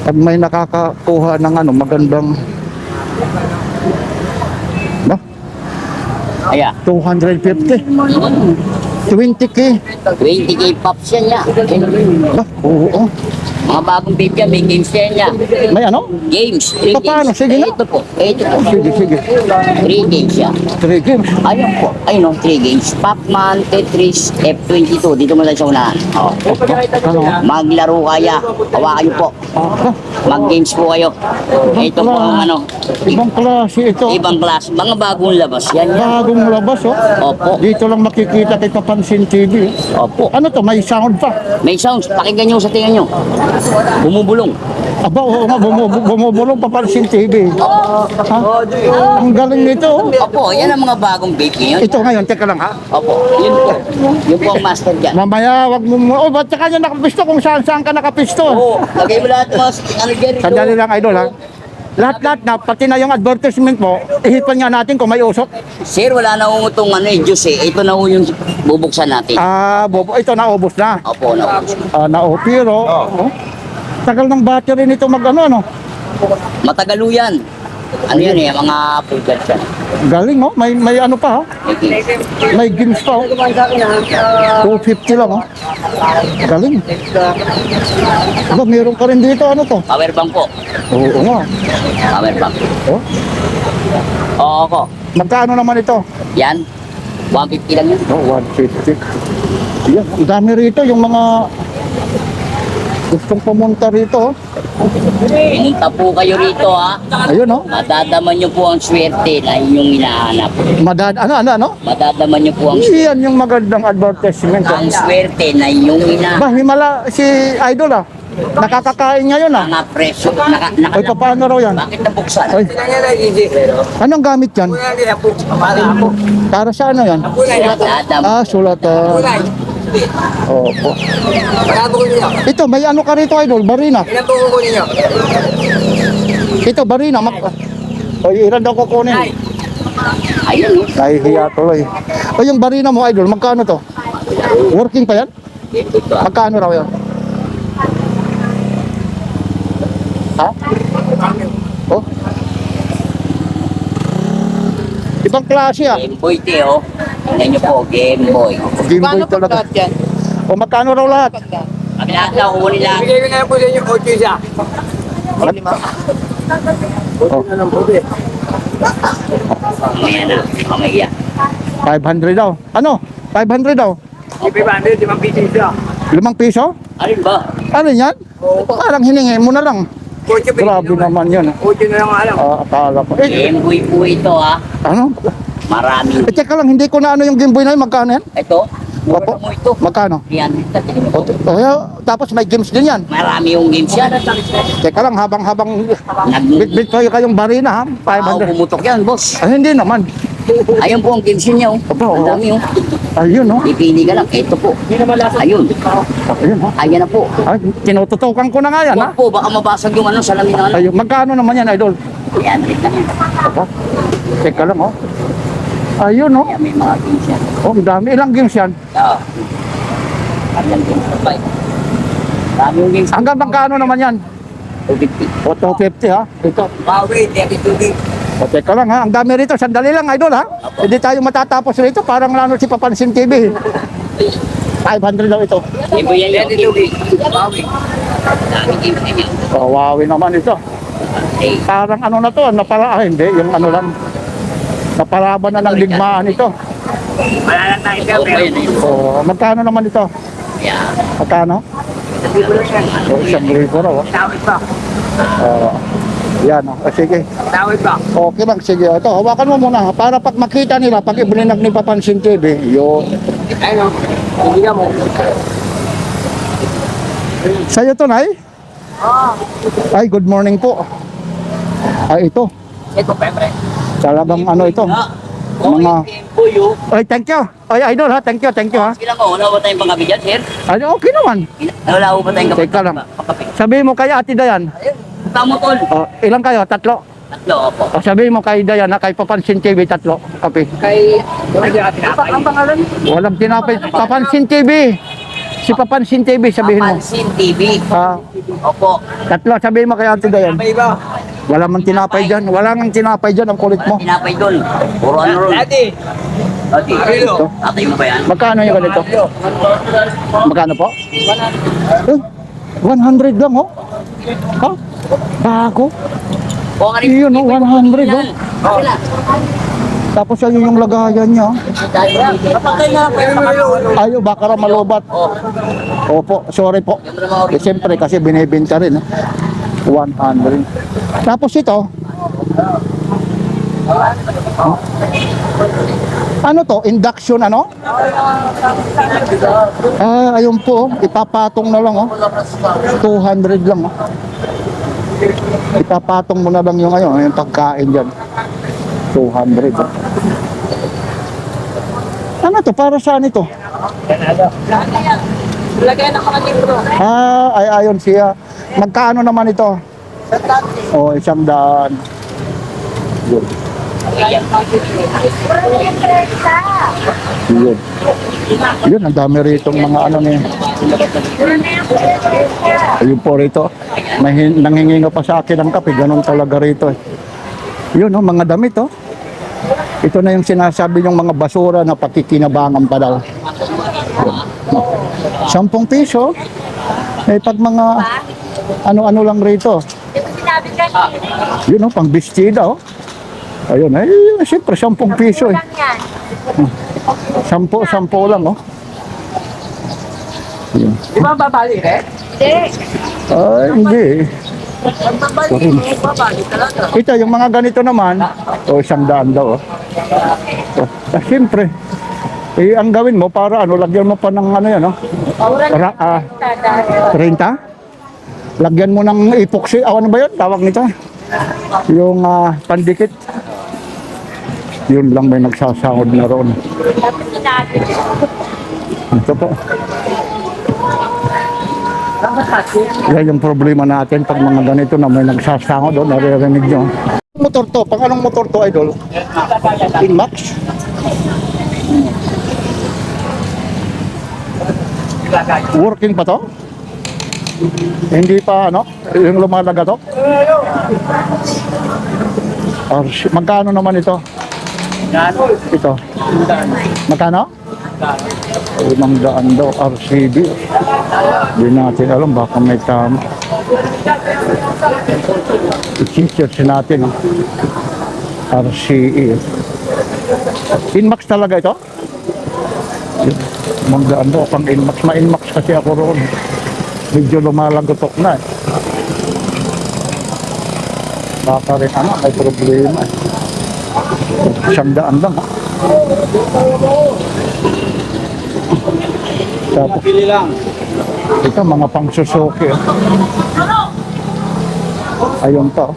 Pag may nakakakuha ng ano, magandang ba? Aya, 250. 20k. 20k pops yan niya. Ba? Oo. Mga bagong baby yan, may games yan niya. May ano? Games, 3 Paano? games. Sige na. Ito po. 3 games yan. games. Ayun po, ayun o, 3 games. Pacman, Tetris, F22. Dito mo lang sa unahan. Oh. Ano? Maglaro kaya. Hawakan niyo po. Ah, Mag-games po kayo. Ito po ang ano, ibang klase ito. ibang class. Mga bagong labas yan yan. Bagong labas oh. Opo, Dito lang makikita kay Papansin TV. opo. Ano to? May sound pa. May sounds, pakinggan nyo sa tingin nyo. Bumubulong. Aba, oo nga, bumubulong Papansin TV. Ha? Ang galing nito oh. Opo, yan ang mga bagong baby yun. Ito ngayon, teka lang ha. Opo, yun po. Yun po ang master dyan. Mamaya, wag mo, oh, ba't saka niya nakapisto kung saan ka nakapisto? Oo, lagay mo lahat mas, ano dyan ito. Sandali lang, idol ha. Lahat-lahat na, pati na yung advertisement mo, ihipan nga natin kung may usok. Sir, wala na utong ano eh, juice eh. Ito na ho yung bubuksan natin. Bobo, ito naubos na. Opo, naubos. Pero, oh, tagal ng battery nito ano. Matagal ho yan. Ano yan eh, mga pulgat yan. Galing oh, may ano pa oh. May games pa oh. 250 lang oh. Galing. Aba, meron ka rin dito, ano to? Power bank po. Oo nga. Power bank. Oh. Oo ko. Magkano naman ito? Yan. 150 lang yan. Oh, 150. Yan, ang dami rito yung mga gustong pumunta rito oh. Pumunta po kayo rito ha. Ayun oh. Madadaman nyo po ang swerte na inyong hinahanap. Ano? Madadaman nyo po ang Iyan yung magandang advertisement. ang swerte na inyong hinahanap. Ba, himala si Idol ah. Nakakakain ngayon ah. Mga presyo. Ay, paano raw yan? Bakit nabuksan? Ay, anong gamit yan? Para sa ano yan? Madadaman. Sulatan. Opo. Ito, may ano ka rito, Idol? Barina. Ito, barina. O, ilan daw kukunin? Ayun oh. Nahihiya tuloy. O, yung barina mo, Idol, magkano to? Working pa yan? Magkano raw yan? Ha? Oh? Ibang klase ah. Game Boy te oh. Tingnan nyo po, Game Boy. Game Boy talaga. O, magkano raw lahat? Kami lahat na kukunin lang. Bigay ko na lang po sa inyo 8 isa. Oh, Mamaya na. Mamaya. 500 daw. Ano? 500 daw. Ibe ba, 5 piso isa. 5 piso? Alin ba? Ano yan? Parang hiningi mo na lang. 8 piso. Grabe naman yun. 8 na lang alam. Akala ko. Game Boy po ito ha. Ano? Marami. Teka lang, hindi ko na ano yung Game Boy na yun. Magkano yan? Ito. Opo. Mura mo ito. Magkano? Yan. Tapos may games din yan. Marami yung games yan. Teka lang, habang Nag- bit kayo kayong barina ha. Ako 500. pumutok yan, boss. Ay, hindi naman. Ayun po ang games niya oh. Opo, Ang oo. dami oh. Ayun oh. Pipili ka lang. Ito po. Ayun. Ayun ha. Ayan na po. Ay, tinututukan ko na nga yan ha. Huwag po, baka mabasag yung ano, salamin na ano. Ayun, magkano naman yan, Idol? Ayan, rin lang yan. Aba, teka lang oh. Ayun oh. Ayan, may mga games yan. Oh, ang dami. Ilang games yan? Oo. Ayan games. Bye. Dami yung games. Hanggang magkano naman yan? 250. O, 250 ha? Ito. Bawi, 32 O, teka lang ha. Ang dami rito. Sandali lang, idol ha. Hindi tayo matatapos rito. Parang lalo si Papansin TV. 500 daw ito. Ibo yan yung Bawi. Dami games din yan. Kawawi naman ito. Eh, Parang ano na to, hindi, yung ano lang. Napalaban na ng ligmaan ito. wala na tayo siya, pero O, magkano naman ito? yeah. Magkano? O, 1,000 raw. Tawid pa. Yan o. Sige. Tawid pa. Okay lang, sige. Ito, hawakan mo muna ha, para pag makita nila, pag iblinag ni Papansin TV, yun. Ayun, hindi ka mo. Sa'yo to, Nay? Ay, good morning po. Ay, ito. Ito, pepre. Talagang ano ito. Mga... Ay, thank you. Ay, idol ha. Thank you ha. Sige lang ko, wala ba tayong panggabi dyan, sir? Ay, okay naman. Wala ko ba tayong kapag? Teka lang. Sabihin mo kay Ate Dayan. Tama, tol. O, ilang kayo? 3? Tatlo, opo. O, sabihin mo kay Dayan ha, kay Papansin TV, 3. Kape. Kay, ang pangalan? Walang tinapay. Papansin TV. Si Papansin TV, sabihin mo. Papansin TV. Opo. 3, sabihin mo kay Ate Dayan. ba? Wala man tinapay dyan. Wala nang tinapay dyan. Ang kulit mo. Tinapay doon. Puro ano ron. Dati. Dati. Tatay mo ba yan? Magkano yung ganito? Magkano po? 100 lang oh. Ha? Bago. O, kanina. Iyon oh, 100 oh. Tapos ayun yung lagayan niya. Kapatay na lang pwede makakawalo. Ayo, baka raw malobat. Opo, sorry po. Siyempre kasi binibenta rin. 100. Tapos ito. Ano to? Induction ano? Ayun po. Ipapatong na lang oh. 200 lang oh. Ipapatong mo na lang yung yung pagkain dyan. 200 oh. Ano to? Para saan ito? Lagyan ng mga libro. Ay ayon siya. Magkano naman ito? Oh, 100. Yun. Yun. Yun, ang dami rito mga ano niya. Ayun po rito. Nanginginga pa sa akin ang kape. Ganun talaga rito eh. Yun oh, mga damit oh. Ito na yung sinasabi yung mga basura na pakikinabangan pa daw. 10 piso. Eh pag mga ano-ano lang rito. Sinabi kanina. Yun oh, pang bestida oh. Ayun, ay siyempre 10 piso eh. Lang yan. 10 lang oh. Yun. Di ba babali eh? Hindi. Ay, hindi. Babali, babali talaga. Ito, yung mga ganito naman, o 100 daw oh. Siyempre, ang gawin mo para ano, lagyan mo pa ng ano yan oh. 30? Lagyan mo ng epoxy, ano ba yun? Tawag nito? Yung pandikit. Yun lang may nagsasahod na roon. Tapos sinabi. Ito po. Yan yung problema natin pag mga ganito na may nagsasahod doon, naririnig nyo. Motor to, pang anong motor to, idol? Inmax? Working pa to? Hindi pa ano? Yung lumalaga to? Magkano naman ito? Ito. Magkano? 500 daw RCD. Hindi natin alam baka may tama. I-search natin RCE. Inmax talaga ito? 500 daw pang Inmax. Ma-Inmax kasi ako roon. Medyo lumalagotok na eh. Baka rin ano, may problema eh. 100 lang ha. Tapos, ito mga pang Suzuki. Ayun to.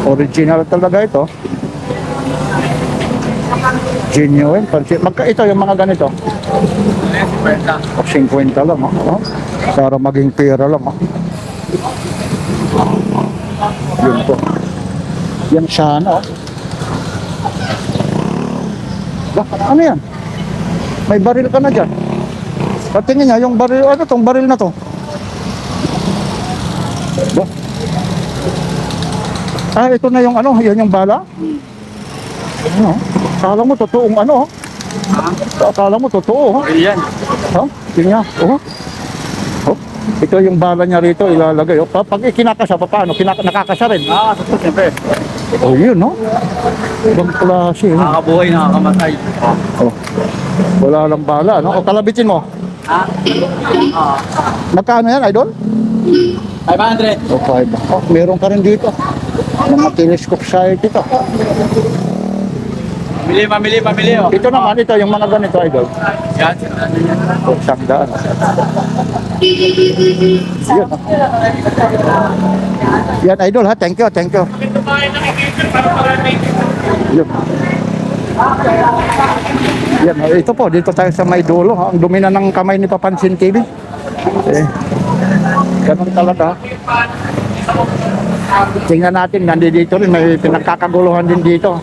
Original talaga ito. Genuine. Ito yung mga ganito. O 50 lang. Oh. Para maging pera lang. Oh. Yun po. Yan sana. Oh. Bah, ano yan? May baril ka na dyan. Patingin niya yung baril, ano tong baril na to? Ba? Ah, ito na yung ano, yan yung bala? Ano? Akala mo totoong ano? Akala mo totoo, ha? Yan. Ha? Tingnan, oh. Oh. Ito yung bala niya rito, ilalagay. Oh. Pag ikinakasa, paano? Nakakasa rin. Siyempre. Oh, yun, no? Ibang klase, eh. Nakakabuhay, nakakamatay. Oh. Wala lang bala, no? O, kalabitin mo. Ha? Magkano yan, idol? 500. O, 5. Oh, meron ka rin dito. Mga telescope sight ito. Mamili, oh. Ito naman, ito, yung mga ganito, idol. Yan. O, 100. Yan, oh. Yan, idol, ha? Thank you, thank you. Yan. Yan, oh, ito po, dito tayo sa may dulo, ha? Ang dumi na ng kamay ni Papansin TV. Eh, ganun talaga. Tingnan natin, nandito rin, may pinagkakaguluhan din dito.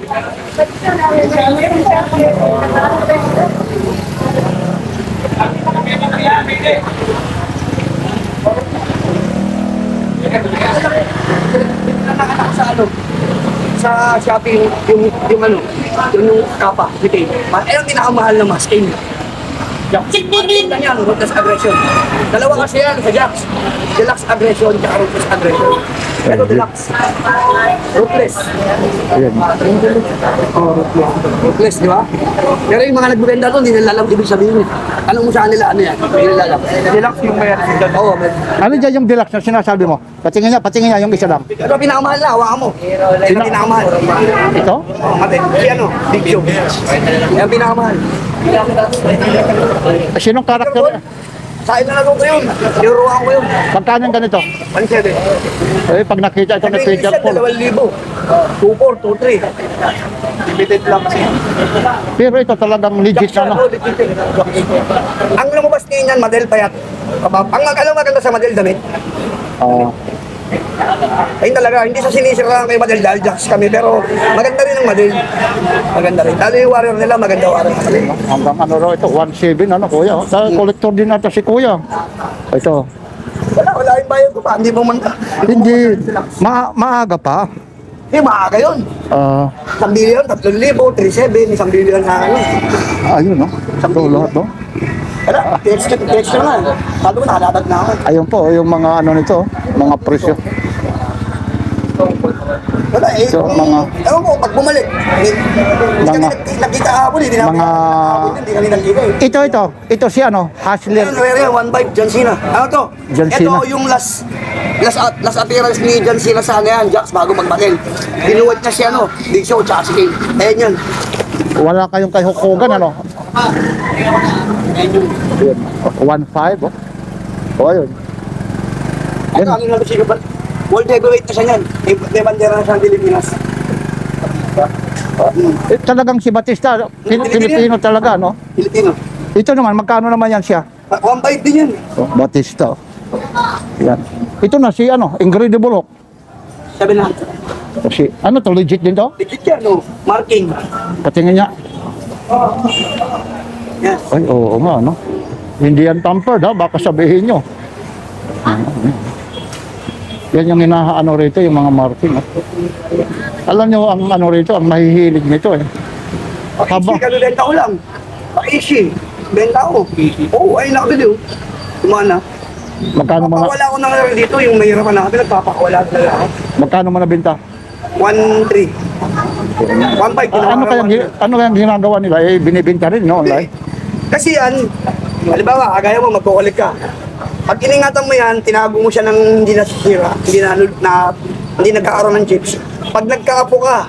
Sa Shopee yung ano, yung kapa, bitin. Ayun pinakamahal na masking. Jax. Yan yan, ruthless aggression. Dalawa kasi yan sa Jax. Deluxe aggression, tsaka ruthless aggression. Ito deluxe. Ruthless. Ayan. Oh, ruthless, di ba? Pero yung mga nagbibenta doon, hindi nila alam ibig sabihin. Tanong mo sa kanila, ano yan? Hindi nila alam. Deluxe yung mayroon dyan. Oo, Ano dyan yung deluxe na sinasabi mo? Patingin niya yung isa lang. pero pinakamahal na, hawakan mo. Yan ang pinakamahal. Ito? Oh, mati. Si ano? Big Show. Yan ang pinakamahal. Sinong karakter? Sa inalago ko yun. Niruruan ko yun. Magkano yung ganito? 1.7. Eh, pag nakita ito na Peter Paul. 2,000. 2,400, 2,300. Limited lang siya. Pero ito talagang legit na, no? Ang lumabas ngayon yan, Madel Payat. Ang maganda sa Madel damit. Ayun talaga, hindi sa sinisira kay Madel dahil Jax kami, pero maganda rin ang Madel. Maganda rin. Lalo yung warrior nila, maganda warrior sa Madel. Hanggang ano raw ito, 1.7 ano kuya. Sa collector din natin si kuya. Ito. Wala yung bayad ko pa, hindi mo man ka. Hindi, maaga pa. Eh, maaga yun. 1 billion, 3,000, 3,700, 1 billion na ano. Ayun, no? Ito lahat, no? Wala, text na. Sabi ko, nakaladag na ako. Ayun po, yung mga ano nito, mga presyo. Wala eh. So, Ewan ko, pag bumalik. Hindi kami nagkita kahapon, hindi namin hindi kami nagkita eh. Ito si ano, Hustler. Ano yan, 1.5, John Cena. Ano to? John Cena. Ito yung last appearance ni John Cena sa ano yan, Jax, bago magbatil. Binuwat niya si ano, Big Show, tsaka si King. Ayan yan. Wala kayong kay Hulk Hogan, ano? Ayun. 1.5, oh. Oh, ayun. Ito, ang inalo siya ba? World heavyweight na siya yan. May bandera na siya ng Pilipinas. Eh, talagang si Batista, Pilipino talaga, no? Pilipino. Ito naman, magkano naman yan siya? 1.5 din yan. Oh, Batista. Yan. Ito na si ano, Incredible Hulk. 700. Si, ano to, legit din to? Legit yan, no? Marking. Patingin niya. Yes. Ay, oo nga, no? Hindi yan tampered, ha? Baka sabihin nyo. Yan yung inaano rito, yung mga marking. Ha? Alam nyo, ang ano rito, ang mahihilig nito, eh. Easy, benta ko lang. Easy. Benta ko. Oo, ay nakabili, oh. Kumana. Magkano mga, Papakawala ko na lang dito, yung mahirapan na kami, nagpapakawala talaga ako. magkano mo nabenta? 1.3. 1.5. Ano kayang ginagawa nila? Eh, binibenta rin, no? Online? Kasi yan, halimbawa, kagaya mo, magkukulit ka. Pag iningatan mo yan, tinago mo siya ng hindi nasisira, hindi nagkakaroon ng chips. Pag nagkaapo ka,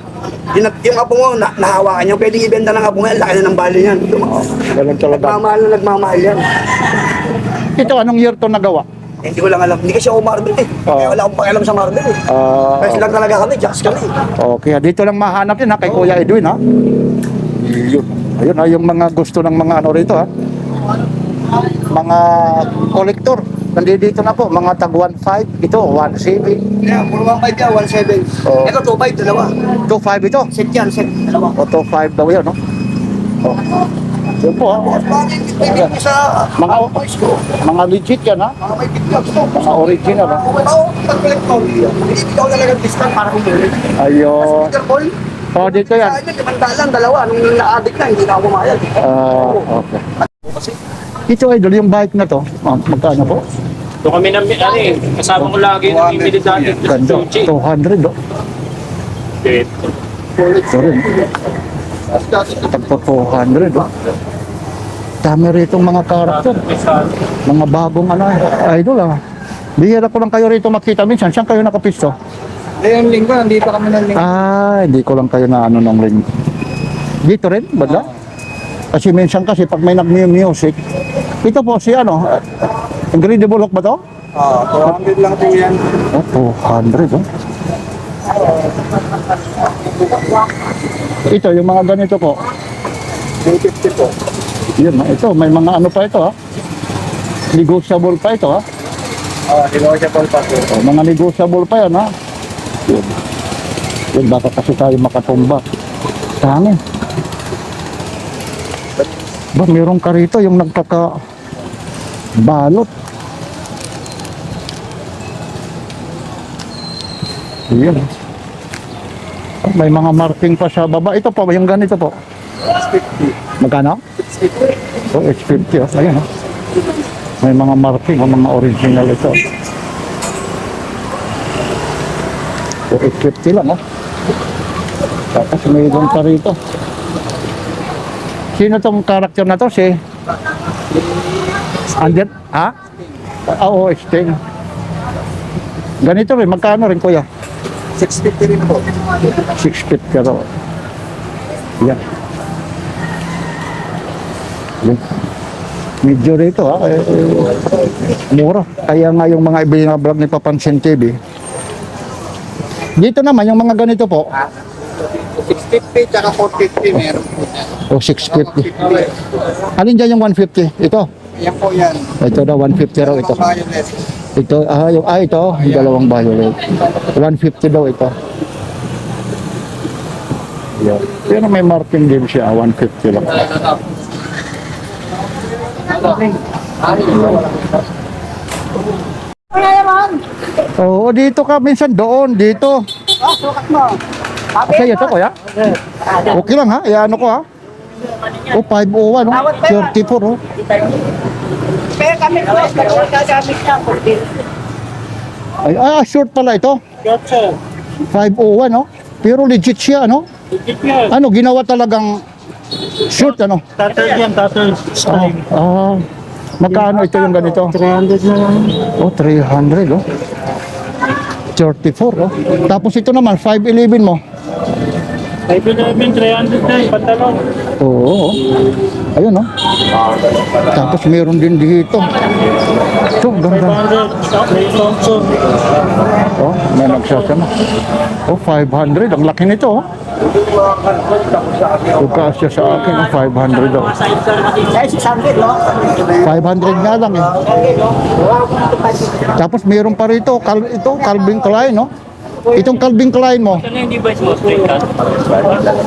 yung apo mo, nahawakan niya, pwedeng ibenta ng apo mo yan, laki na ng bali yan. Ganun talaga. Nagmamahal yan. Ito, anong year to nagawa? Hindi ko lang alam. Hindi kasi ako Marvel eh. Kaya wala akong pakialam sa Marvel eh. Kasi lang talaga kami, Jax kami. Okay, dito lang mahanap yun, ha? Kay Kuya Edwin, ha? Yun. Ayun, ha? Yung mga gusto ng mga ano rito, ha? Mga collector. Nandito na po, mga tag 1.5. Ito, 1.7. Yeah, puro 1.5 yan, 1.7. Oh. Ito, 2.5, dalawa. 2.5 ito. Set yan, set, dalawa. O 2.5 daw yun, no? Oh. Yun po, ha? Bukas ba may mo sa Mga, voice ko. mga legit yan, ha? Mga may bitlog ko. Mga original, ha? Oo, pag-collector. Ibibigay ko talaga ng discount para kumuli. Ayun. Peter Paul, Oh, dito yan. sa akin, 500 dalawa. Nung na-addict na, hindi na ako pumayag. Okay. Ito, idol, yung bike na to, magkano po? Doon kami na, kasama ko lagi ng imili dati. Ganda, 200, oh. Ito rin. Tagpo 200, oh. Dami rito mga karakter. Mga bagong idol, ah. Bihira ko lang kayo rito makita minsan. Saan kayo nakapisto? Yung linggo, nandito kami ng linggo. Hindi ko lang kayo na ng ring. Dito rin, banda? Kasi minsan kasi pag may nag-music, ito po si Incredible Hulk ba to? 200 lang din yan. Oh, 200, oh. Ito, yung mga ganito po. 250 po. Yun, ito, may mga ano pa ito, ha? Negotiable pa ito, ha? Negotiable pa po. Oh, mga negotiable pa yan, ha? Yun. Yun, baka kasi tayo makatumba. Dami. Ba, meron ka rito yung nagkaka-balot. Yan. Oh, may mga marking pa sa baba. Ito po, yung ganito po. 650. Magkano? Oh, H50, oh. Ayan, oh. May mga marking, oh, mga original ito. So, H50 lang, oh. Tapos may doon pa rito. Sino tong karakter na to? Si Under, ha? Oo, Sting. Ganito rin, magkano rin, kuya? 650 rin po. 650 pero. Yan. Yan. Medyo rito, ha? Mura. Kaya nga yung mga ibinablog ni Papansin TV. Dito naman, yung mga ganito po. 650 tsaka 450 meron po yan. O, 650. Alin dyan yung 150? Ito. Yan po yan. Ito daw, 150 raw ito. Violet. Ito, ito, yung dalawang violet. 150 daw ito. Yan. Pero may marking din siya, 150 lang. Kaya naman. Oo, dito ka minsan doon, dito. Sukat mo. Sa'yo ito, kuya? Okay lang, ha? Iano ko, ha? O, 501, no? 34, oh. Pero kami ko, gagamit niya ako. Short pala ito. 501, no? Pero legit siya, no? Ano, ginawa talagang short, ano? Magkano ito yung ganito? 300 na lang. Oh, 300, oh. 34, oh. Tapos ito naman, 511 mo. 511, 300 na yung pantalon. Oo, oh. Ayun, oh. Tapos meron din dito. Ito, ganda. 500, Thompson. Oh, may nagsasama. Oh, 500. Ang laki nito, oh. Pagkasya sa akin, oh, 500 daw. Kaya 600, no? 500 nga lang, eh. Tapos meron pa rito, ito, Calvin Klein, no? Itong Calvin Klein mo. Ano yung device mo? Straight cut?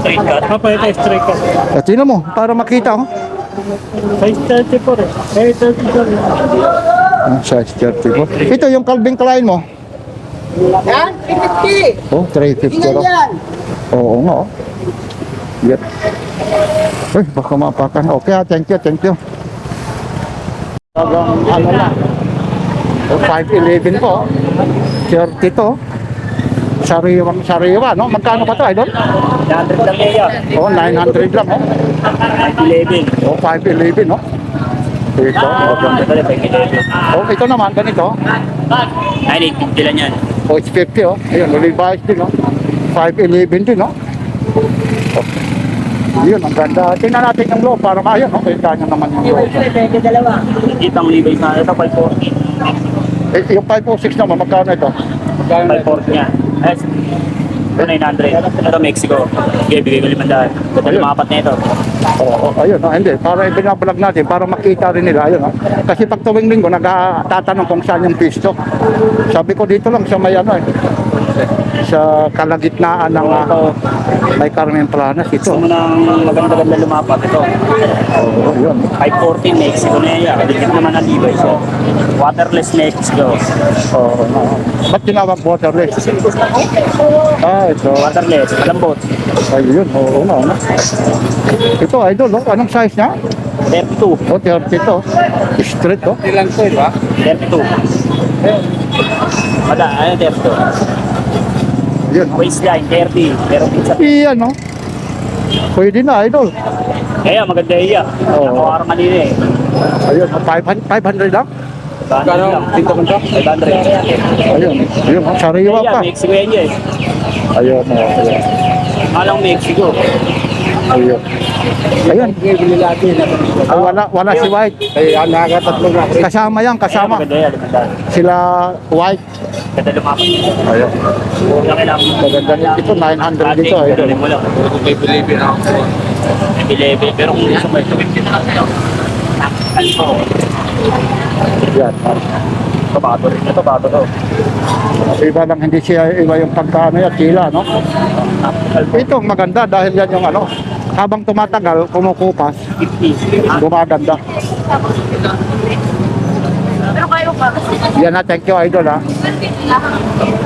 Straight cut? Ito straight cut. Tingnan mo, para makita, oh. Size 34 eh. 34. Size 34. Ito yung Calvin Klein mo. Yan, 350. Oh, 350 Tingnan raw. yan. Oo nga, oh. Yan. Uy, baka mapakan. Okay, thank you, thank you. Talagang ano na. Oh, 511 po. 30 to. Sariwa, no? Magkano pa to, idol? 900 lang yan. Oh, 900 lang, oh. 11. Oh, 511, no? Ito, oh, ganda. Oh, ito naman, ganito. 980 lang yan. Oh, it's 50, oh. Ayun, Levi's din, oh. 511 din, no? Oh. Yun, ang ganda. Tingnan natin yung loob para maayon, no? Kita nyo naman yung loob. Dalawa. Itang Levi's na ito, 540. Yung 506 naman, magkano ito? 540 niya. Yes. Ito 900. Ito Mexico. Okay, bigay ko 500. Ito yung mga apat na ito. Oo, ayun, hindi. Para ibinablog natin, para makita rin nila, ayun. Kasi pag tuwing linggo, nagtatanong kung saan yung pisto. Sabi ko dito lang sa may ano, eh. sa kalagitnaan ng may Carmen Planas. Gusto Ito. mo ng maganda-ganda lumapat. Ito. Oh, yun. 540 Mexico na yan. Dikit naman ang libay siya. Waterless Mexico. Oh, ba't tinawag waterless? Ito. Waterless. Malambot. Ayun, oo nga. Ano. Ito, idol, oh. Anong size niya? 32. Oh, 30 to. Straight, oh. Ilang to, di ba? 32. Wala, ano 32? Yun. Waistline, 30. Pero pizza. Iyan, no? Pwede na, idol. Kaya maganda iya. Oo. Nakuha kanina eh. Ayun, 500 lang. 500 lang. Dito ko to? 500. Ayun, yun, sariwa Kaya, pa. Mexico yan eh. Ayun, ayun. Alang Mexico. Ayun. Ayun. Bili natin. Ay, wala si White. Ay, nakakatatlo na. Kasama yan, kasama. Maganda yan, limandaan. Sila White. Ganda lumapat. Ayun. Yung kailangan mo. Maganda nito. Ito, 900 dito. Ating, Ayun. ganunin mo lang. May bilibin ako. May level. Pero kung gusto mo ito, 50 na lang. Alpo. Yan. Ito bago rin. Ito bago to. Iba lang, hindi siya iba yung pagkaano yan, tila, no? Ito, maganda dahil yan yung ano, habang tumatagal, kumukupas, 50. gumaganda. Pero kayo ka. Yan na, thank you, idol, ha.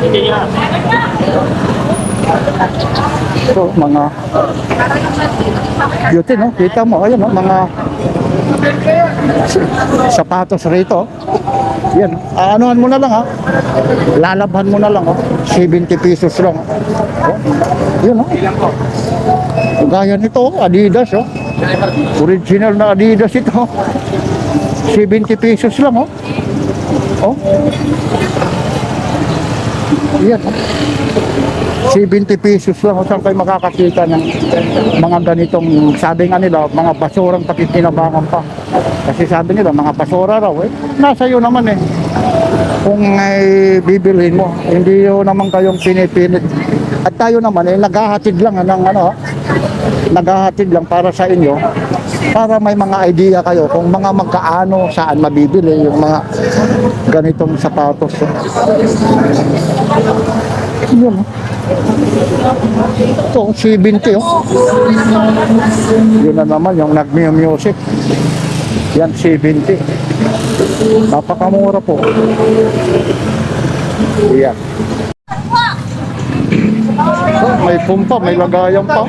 Hindi niya. Ito, mga beauty, no? Kita mo, ayun, no? Mga sapatos rito. Yan, anuhan mo na lang, ha? Lalabhan mo na lang, oh. 70 pesos lang. Oh. Yun, oh. Gaya nito, oh, Adidas, oh. Original na Adidas ito. 70 pesos lang, oh. Oh. Yan, oh. 70 pesos lang, oh. Saan kayo makakakita ng mga ganitong, sabi nga nila, mga basurang pakikinabangan pa. Kasi sabi nila, mga basura raw, eh. Nasa iyo naman, eh. Kung bibilhin mo, hindi yun naman kayong pinipilit. At tayo naman, eh, naghahatid lang ng ano, naghahatid lang para sa inyo, para may mga idea kayo kung mga magkaano, saan mabibili yung mga ganitong sapatos. Yun. Ito, 70, oh. Yun na naman, yung nag-music. Yan, 70. Napakamura po. Yan. Oh, may pumpa, may lagayan pa.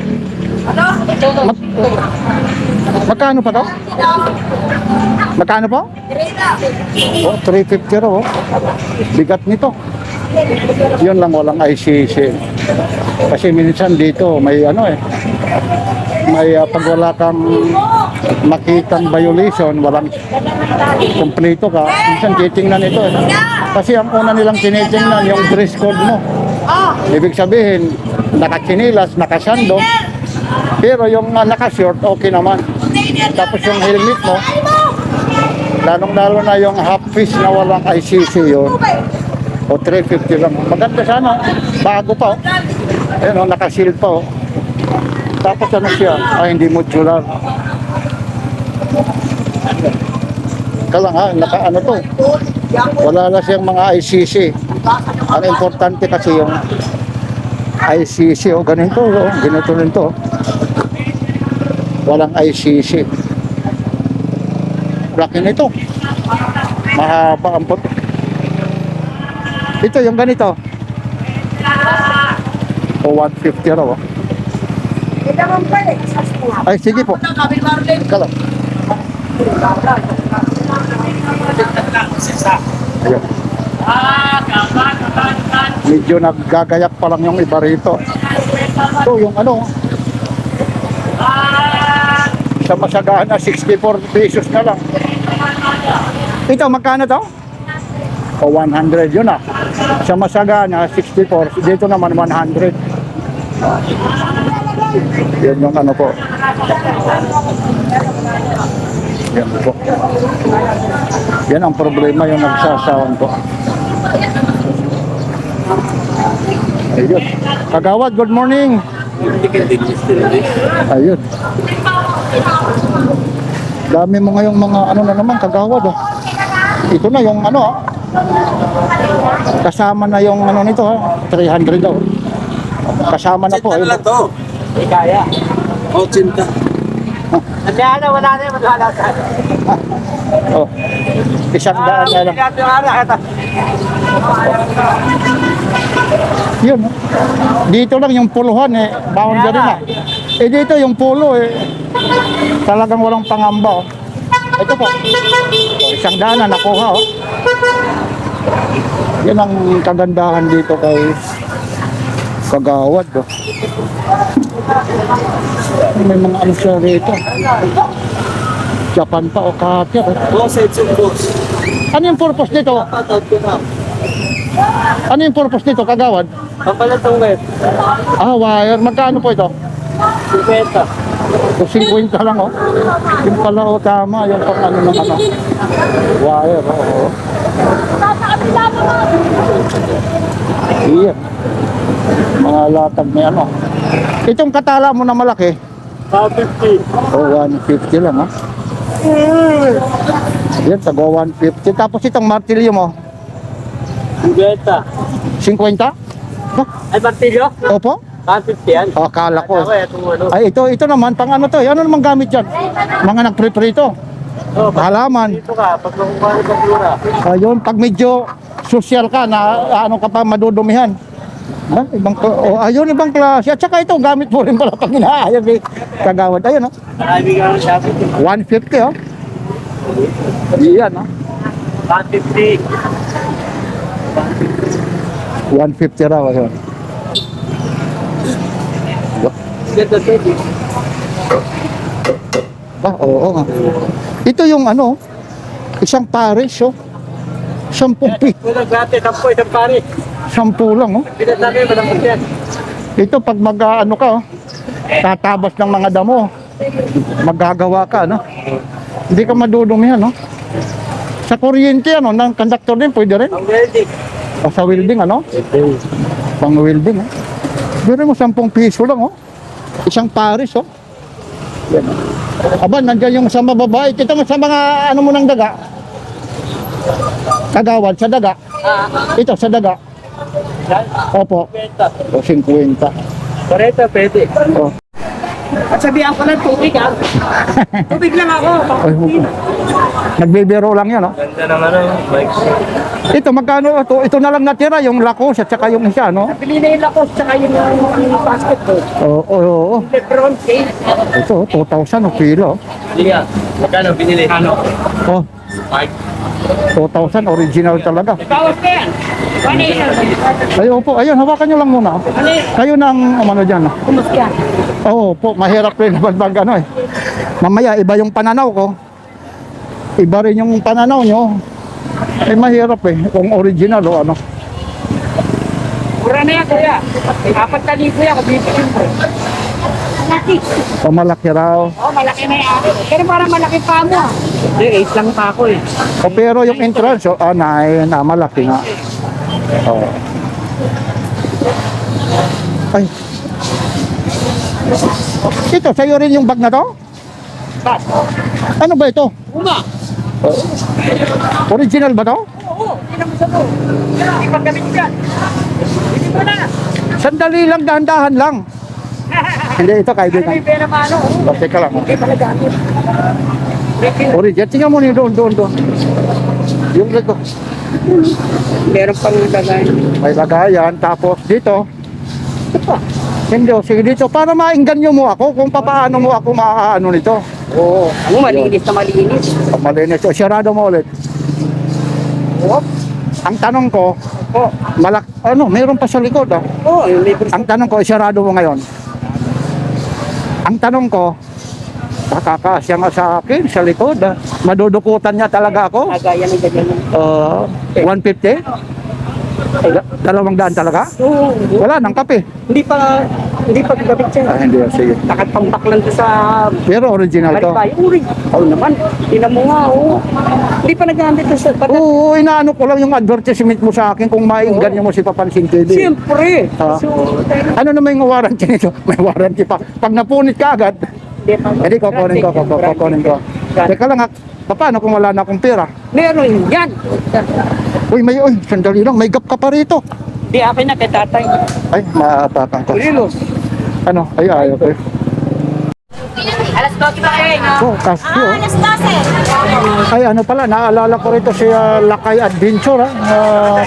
Magkano pa to? Magkano po? Oh, 350 raw. Oh. Bigat nito. Yun lang, walang ICC. Kasi minsan dito may ano eh, may pag wala kang makitang violation, walang kumpleto ka, minsan titingnan ito eh. Kasi ang una nilang tinitingnan yung dress code mo. Ibig sabihin, nakatsinilas, nakasando, pero yung nakashort, okay naman. Tapos yung helmet mo, lalong-lalo na yung half piece na walang ICC yun, o 350 lang. Maganda sana, bago pa oh. Ayun oh, nakasil pa oh. Tapos ano siya, hindi modular. Kala nga, naka ano to, wala na siyang mga ICC. Ang importante kasi yung ICC, oh, ganito, oh, ganito rin to. Walang ICC. Laki nito. Mahaba ang puto. Ito, yung ganito. O, 150 raw, oh. Ay, sige po. Kala. Ayun. Medyo naggagayak pa lang yung iba rito. Ito yung ano, sa Masagana 64 pesos na lang. Ito magkano to? O 100 yun ah. Sa Masagana 64, dito naman 100. Yan yung ano po. Yan po. Yan ang problema yung nagsasawan po. Ayun. Kagawad, good morning. Ayun. Dami mo ngayong mga ano na naman, kagawad oh. Ito na yung ano Kasama na yung ano nito ha, 300 daw. Kasama na po. Cinta na lang to. Kaya. Oh, cinta. Nandiyan na, wala na yung maglalakad. Oh. 100 na lang. Yun. Dito lang yung puluhan eh. Boundary na. Eh dito yung pulo eh. Talagang walang pangamba oh. Ito po. Oh, 100 na nakuha oh. Yan ang kagandahan dito kay Kagawad oh. May mga ano siya rito. Japan pa o Katia. Boss, it's your boss. Ano yung purpose dito? Ano yung purpose dito, Kagawad? Papalatong ngayon. Ah, wire. Magkano po ito? 50. O 50 lang oh. Yung pala oh, tama. Yung pang ano ng ano. Wire, oo. Iyan. Mga latag may ano. Itong katala mo na malaki. 50. O 150 lang ha. Yan, tago 150. Tapos itong martilyo mo. 50. 50? Oh, Ay, martilyo? opo. 150 yan. Oh, akala ko. Ako, itong ano. Ay, ito naman, pang ano to? Ano naman gamit dyan? Mga nagpriprito. Oh, Halaman. dito ka, pag nakuha ng basura. Ayun, pag medyo social ka na ano ka pa madudumihan. Ha? Ayun, ibang klase. At saka ito, gamit mo rin pala pag inaayos eh. Kagawad. Ayun, oh. Marami ka ng shopping. 150, oh. Iyan, oh. 150. 150 raw, ayun. Ganda to. Ah, oo, nga. Ito yung ano, isang pares, oh. 10 feet. Walang gratis, 10 isang pare. 10 lang, oh. Pinatabi, malambot yan. Ito pag ano ka, oh, tatabas ng mga damo, magagawa ka, no? Hindi ka madudumihan, no? Sa kuryente, ano, ng conductor din, pwede rin. Ang welding. O sa welding, ano? Pang welding, oh. Biro mo 10 piso lang, oh. Isang pares, oh. Yan, oh. Aba, nandiyan yung sa mababae. Kita mo sa mga, ano mo ng daga. Kagawad, sa daga. Ito, sa daga. Opo. 50. O, 50. 40, pwede. Oh. At sabihan ko ng tubig, ha? Tubig lang ako. Ay, nagbibiro lang yan, oh. Ganda ng ano, bikes. Ito, magkano ito? Ito na lang natira, yung lakos at saka yung isa, no? Pili na yung lakos, tsaka yung basketball. Oo. Lebron case. Ito, 2,000 o kilo. Liga, magkano binili? Ano? Oh, 2,000 original talaga. Bawas ka yan. 180. Ayun po, ayun, hawakan nyo lang muna. Kayo nang umano dyan. Kumusya. Oo po, mahirap rin pag ano eh. Mamaya, iba yung pananaw ko. Iba rin yung pananaw nyo. Eh, mahirap eh, kung original o ano. Mura na yan, kuya. 4,000 yan, kabibitin ko. Malaki. O malaki raw. Oh, malaki na yan. Pero parang malaki pa mo. Hindi, 8 lang pa ako eh. O pero yung entrance, malaki nga. Oh. Ay. Ito, sa'yo rin yung bag na to? Bas. Ano ba ito? Uma. Original ba to? Oo, hindi naman sa to. Hindi pa gamit yan. Hindi mo na. Sandali lang, dahan-dahan lang. Hindi, ito Ano kaibigan. may pera mano? O, teka lang. Hindi pala gamit. Original. Tingnan mo niyo doon. Yung ito. Meron pang lagay. May lagayan. Tapos dito. Hindi, sige dito. Para maingganyo mo ako kung paano mo ako maaano nito. Oo. Ano, malinis na malinis. Malinis. O, sirado mo ulit. Ang tanong ko, meron pa sa likod ah. Oo, yung may Ang tanong ko, sirado mo ngayon. Ang tanong ko, kakakasya nga sa akin, sa likod ah. Madudukutan niya talaga ako. Kagaya ng ganyan. 150? 200 talaga? Oo. Wala nang kape. Hindi pa gamit yan. Hindi, sige. Nakatambak lang doon sa Pero original to. Maribay. Uri. Oo naman. Tingnan mo nga, oo. Hindi pa nagamit doon sa bagat. Oo, inaano ko lang yung advertisement mo sa akin kung mainggan mo si Papansin TV. Siyempre. Ah. So, Ano naman yung warranty nito? May warranty pa. Pag napunit ka agad, hindi kukunin ko. Teka lang, paano kung wala na akong pera? Meron yan. Uy, sandali lang, may gap ka pa rito. Di, akin na, kay tatay. Ay, maapakan ko. Ano? Ay, ayaw ko. Alas 12 pa kayo, no? Oh, Casio. Alas 12. Ay, ano pala, naalala ko rito si Lakay Adventure.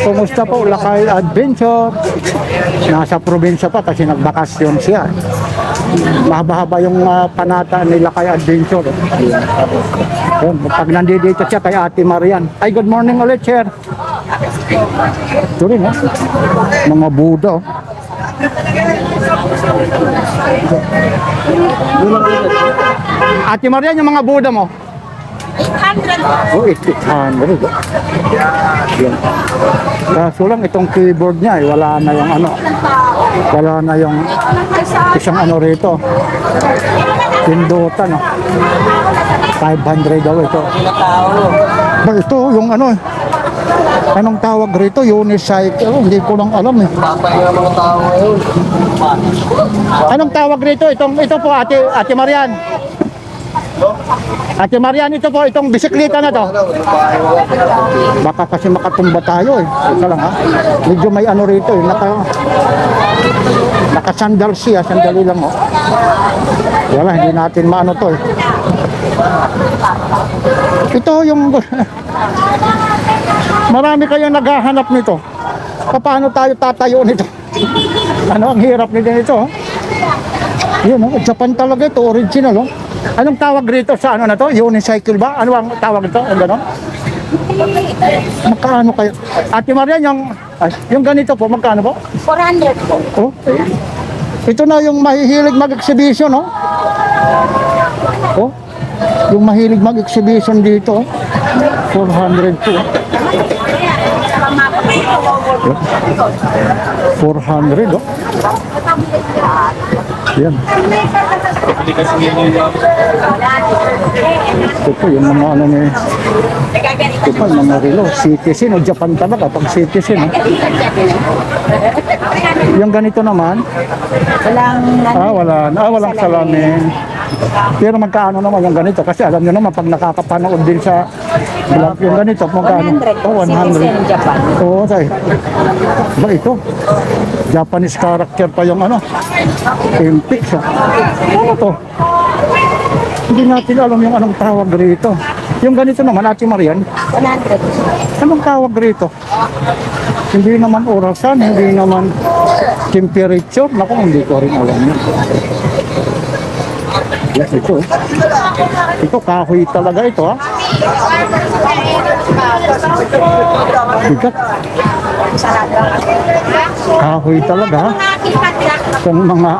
Kumusta po, Lakay Adventure? Nasa probinsya pa kasi nagbakasyon siya. Mahaba-haba yung panata ni Lakay Adventure. Yun, pag nandito siya kay Ate Marian. Ay, good morning ulit, sir. Ito rin, mga Buddha. Ate Marian, yung mga Buddha mo? 800. Oh, 800. Yan. Kaso lang itong keyboard niya, wala na yung ano. Wala na yung isang ano rito. Pindutan, 500 daw ito. Ba, ito yung ano, anong tawag rito? Unicycle. Hindi ko lang alam eh. Anong tawag rito? Ito po, Ate Marian. Ate Marian, ito po, itong bisikleta na to. Baka kasi makatumba tayo eh. Ito lang ha. Medyo may ano rito eh. Nakasandal siya. Sandali lang oh. Wala, hindi natin maano to eh. Ito yung... Marami kayong naghahanap nito. Paano tayo tatayo nito? Ano, ang hirap nito nito. Yun oh, Japan talaga ito. Original oh. Anong tawag rito sa ano na to? Unicycle ba? Ano ang tawag ito? Ang gano'n? Magkano kayo? Ate Marian, yung ganito po, magkano po? 400 po. Oh, ito na yung mahihilig mag-exhibition, no? Oh, yung mahilig mag-exhibition dito, 400 po. 400, oh. Yan. Ito po yung mga ano ni... Ito po yung mga relo. Citizen o Japan talaga. Pag citizen. Yung ganito naman. Walang salamin. Pero magkaano naman yung ganito? Kasi alam nyo naman pag nakakapanood din sa vlog yung ganito. Magkaano? 100. Oh, 100. Japan. Oo, tayo. Ba ito? Japanese character pa yung ano. Olympics. Ano to? Hindi natin alam yung anong tawag rito. Yung ganito naman, Ate Marian. 100. Anong tawag rito? Hindi naman orasan, hindi naman temperature. Naku, hindi ko rin alam yun. Yes, ito. Ito, kahoy talaga ito, ha? Bigat. Kahoy talaga, ha? Kung mga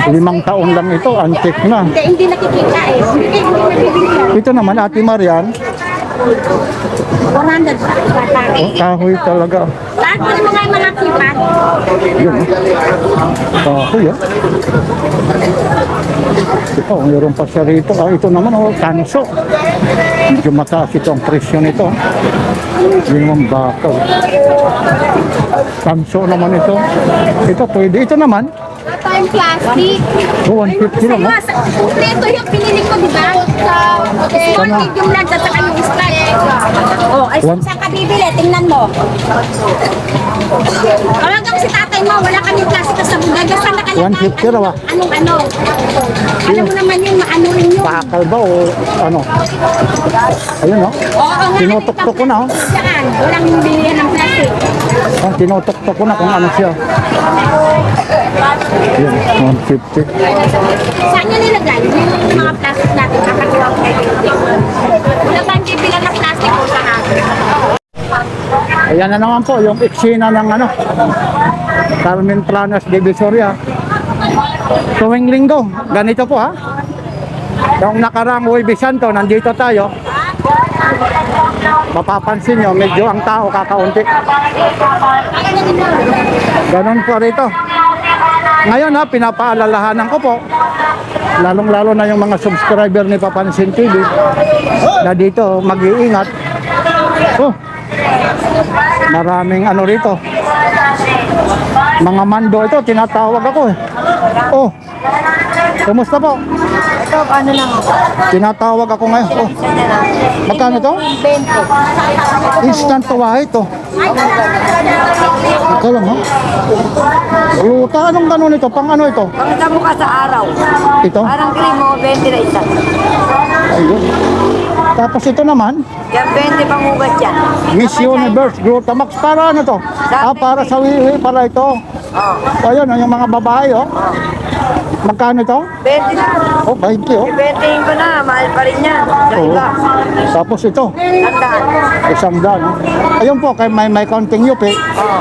5 taon lang ito, antique na. Hindi nakikita eh. Hindi nabibili. Ito naman, Ate Marian. 400 pa. Oh, kahoy talaga. Lahat po ng mga malakipan. Yun. Kahoy, ha? Ito, mayroon pa siya rito. Ito naman, tanso. Medyo mataas ito ang presyo nito. Yun yung bakaw. Tanso naman ito. Ito pwede. Ito naman. Ito yung plastic. 150 lang, ha? Ito yung pinili ko, di ba? Small, medium lang, at saka yung strap. Oh, ay saan ka bibili? Tingnan mo. Talagang si tatay mo, wala kami plastic sa bugaga. Saan nakalagay? 150 raw, ah. Anong ano? Alam mo naman yung maano rin yun. Pakal ba o ano? Ayun, no? Oo nga. Tinutok-tok ko na, oh. Saan? Walang bilihan ng plastic. Tinutok-tok ko na kung ano siya. Yun, 150. Saan nyo nilagay? Yung mga plastic natin, kakagawa ko kayo. Wala bang bibilan ng plastic o sa natin? Ayan na naman po, yung eksena ng ano, Carmen Planas de Visoria. Tuwing linggo, ganito po ha. Yung nakarang Huwebes Santo, nandito tayo. Mapapansin nyo, medyo ang tao kakaunti. Ganon po rito. Ngayon ha, pinapaalalahanan ko po, lalong-lalo na yung mga subscriber ni Papansin TV na dito mag-iingat. Oh, maraming ano rito, Mga mando ito, tinatawag ako eh. Oh, kumusta po? Ito, ano lang. Tinatawag ako ngayon. Oh, magkano to? 20. Instant tuwa ito. Ikaw lang ha? Luta, anong gano'n ito? Pang ano ito? Pangita mo ka sa araw. Ito? Parang cream mo, 20 na isa. Ayun. Tapos ito naman, Yan, 20 pangugat yan. Miss Universe Glutamax. Para ano to? Ah, para sa wiwi, para ito. Oh, Ayun, yung mga babae, oh. Magkano ito? 20 na. Oh, 20, oh. 20 ko na, mahal pa rin yan. Sa Oo. iba. Tapos ito, Tandaan. 100. Oh. Ayun po, kay may counting yupi.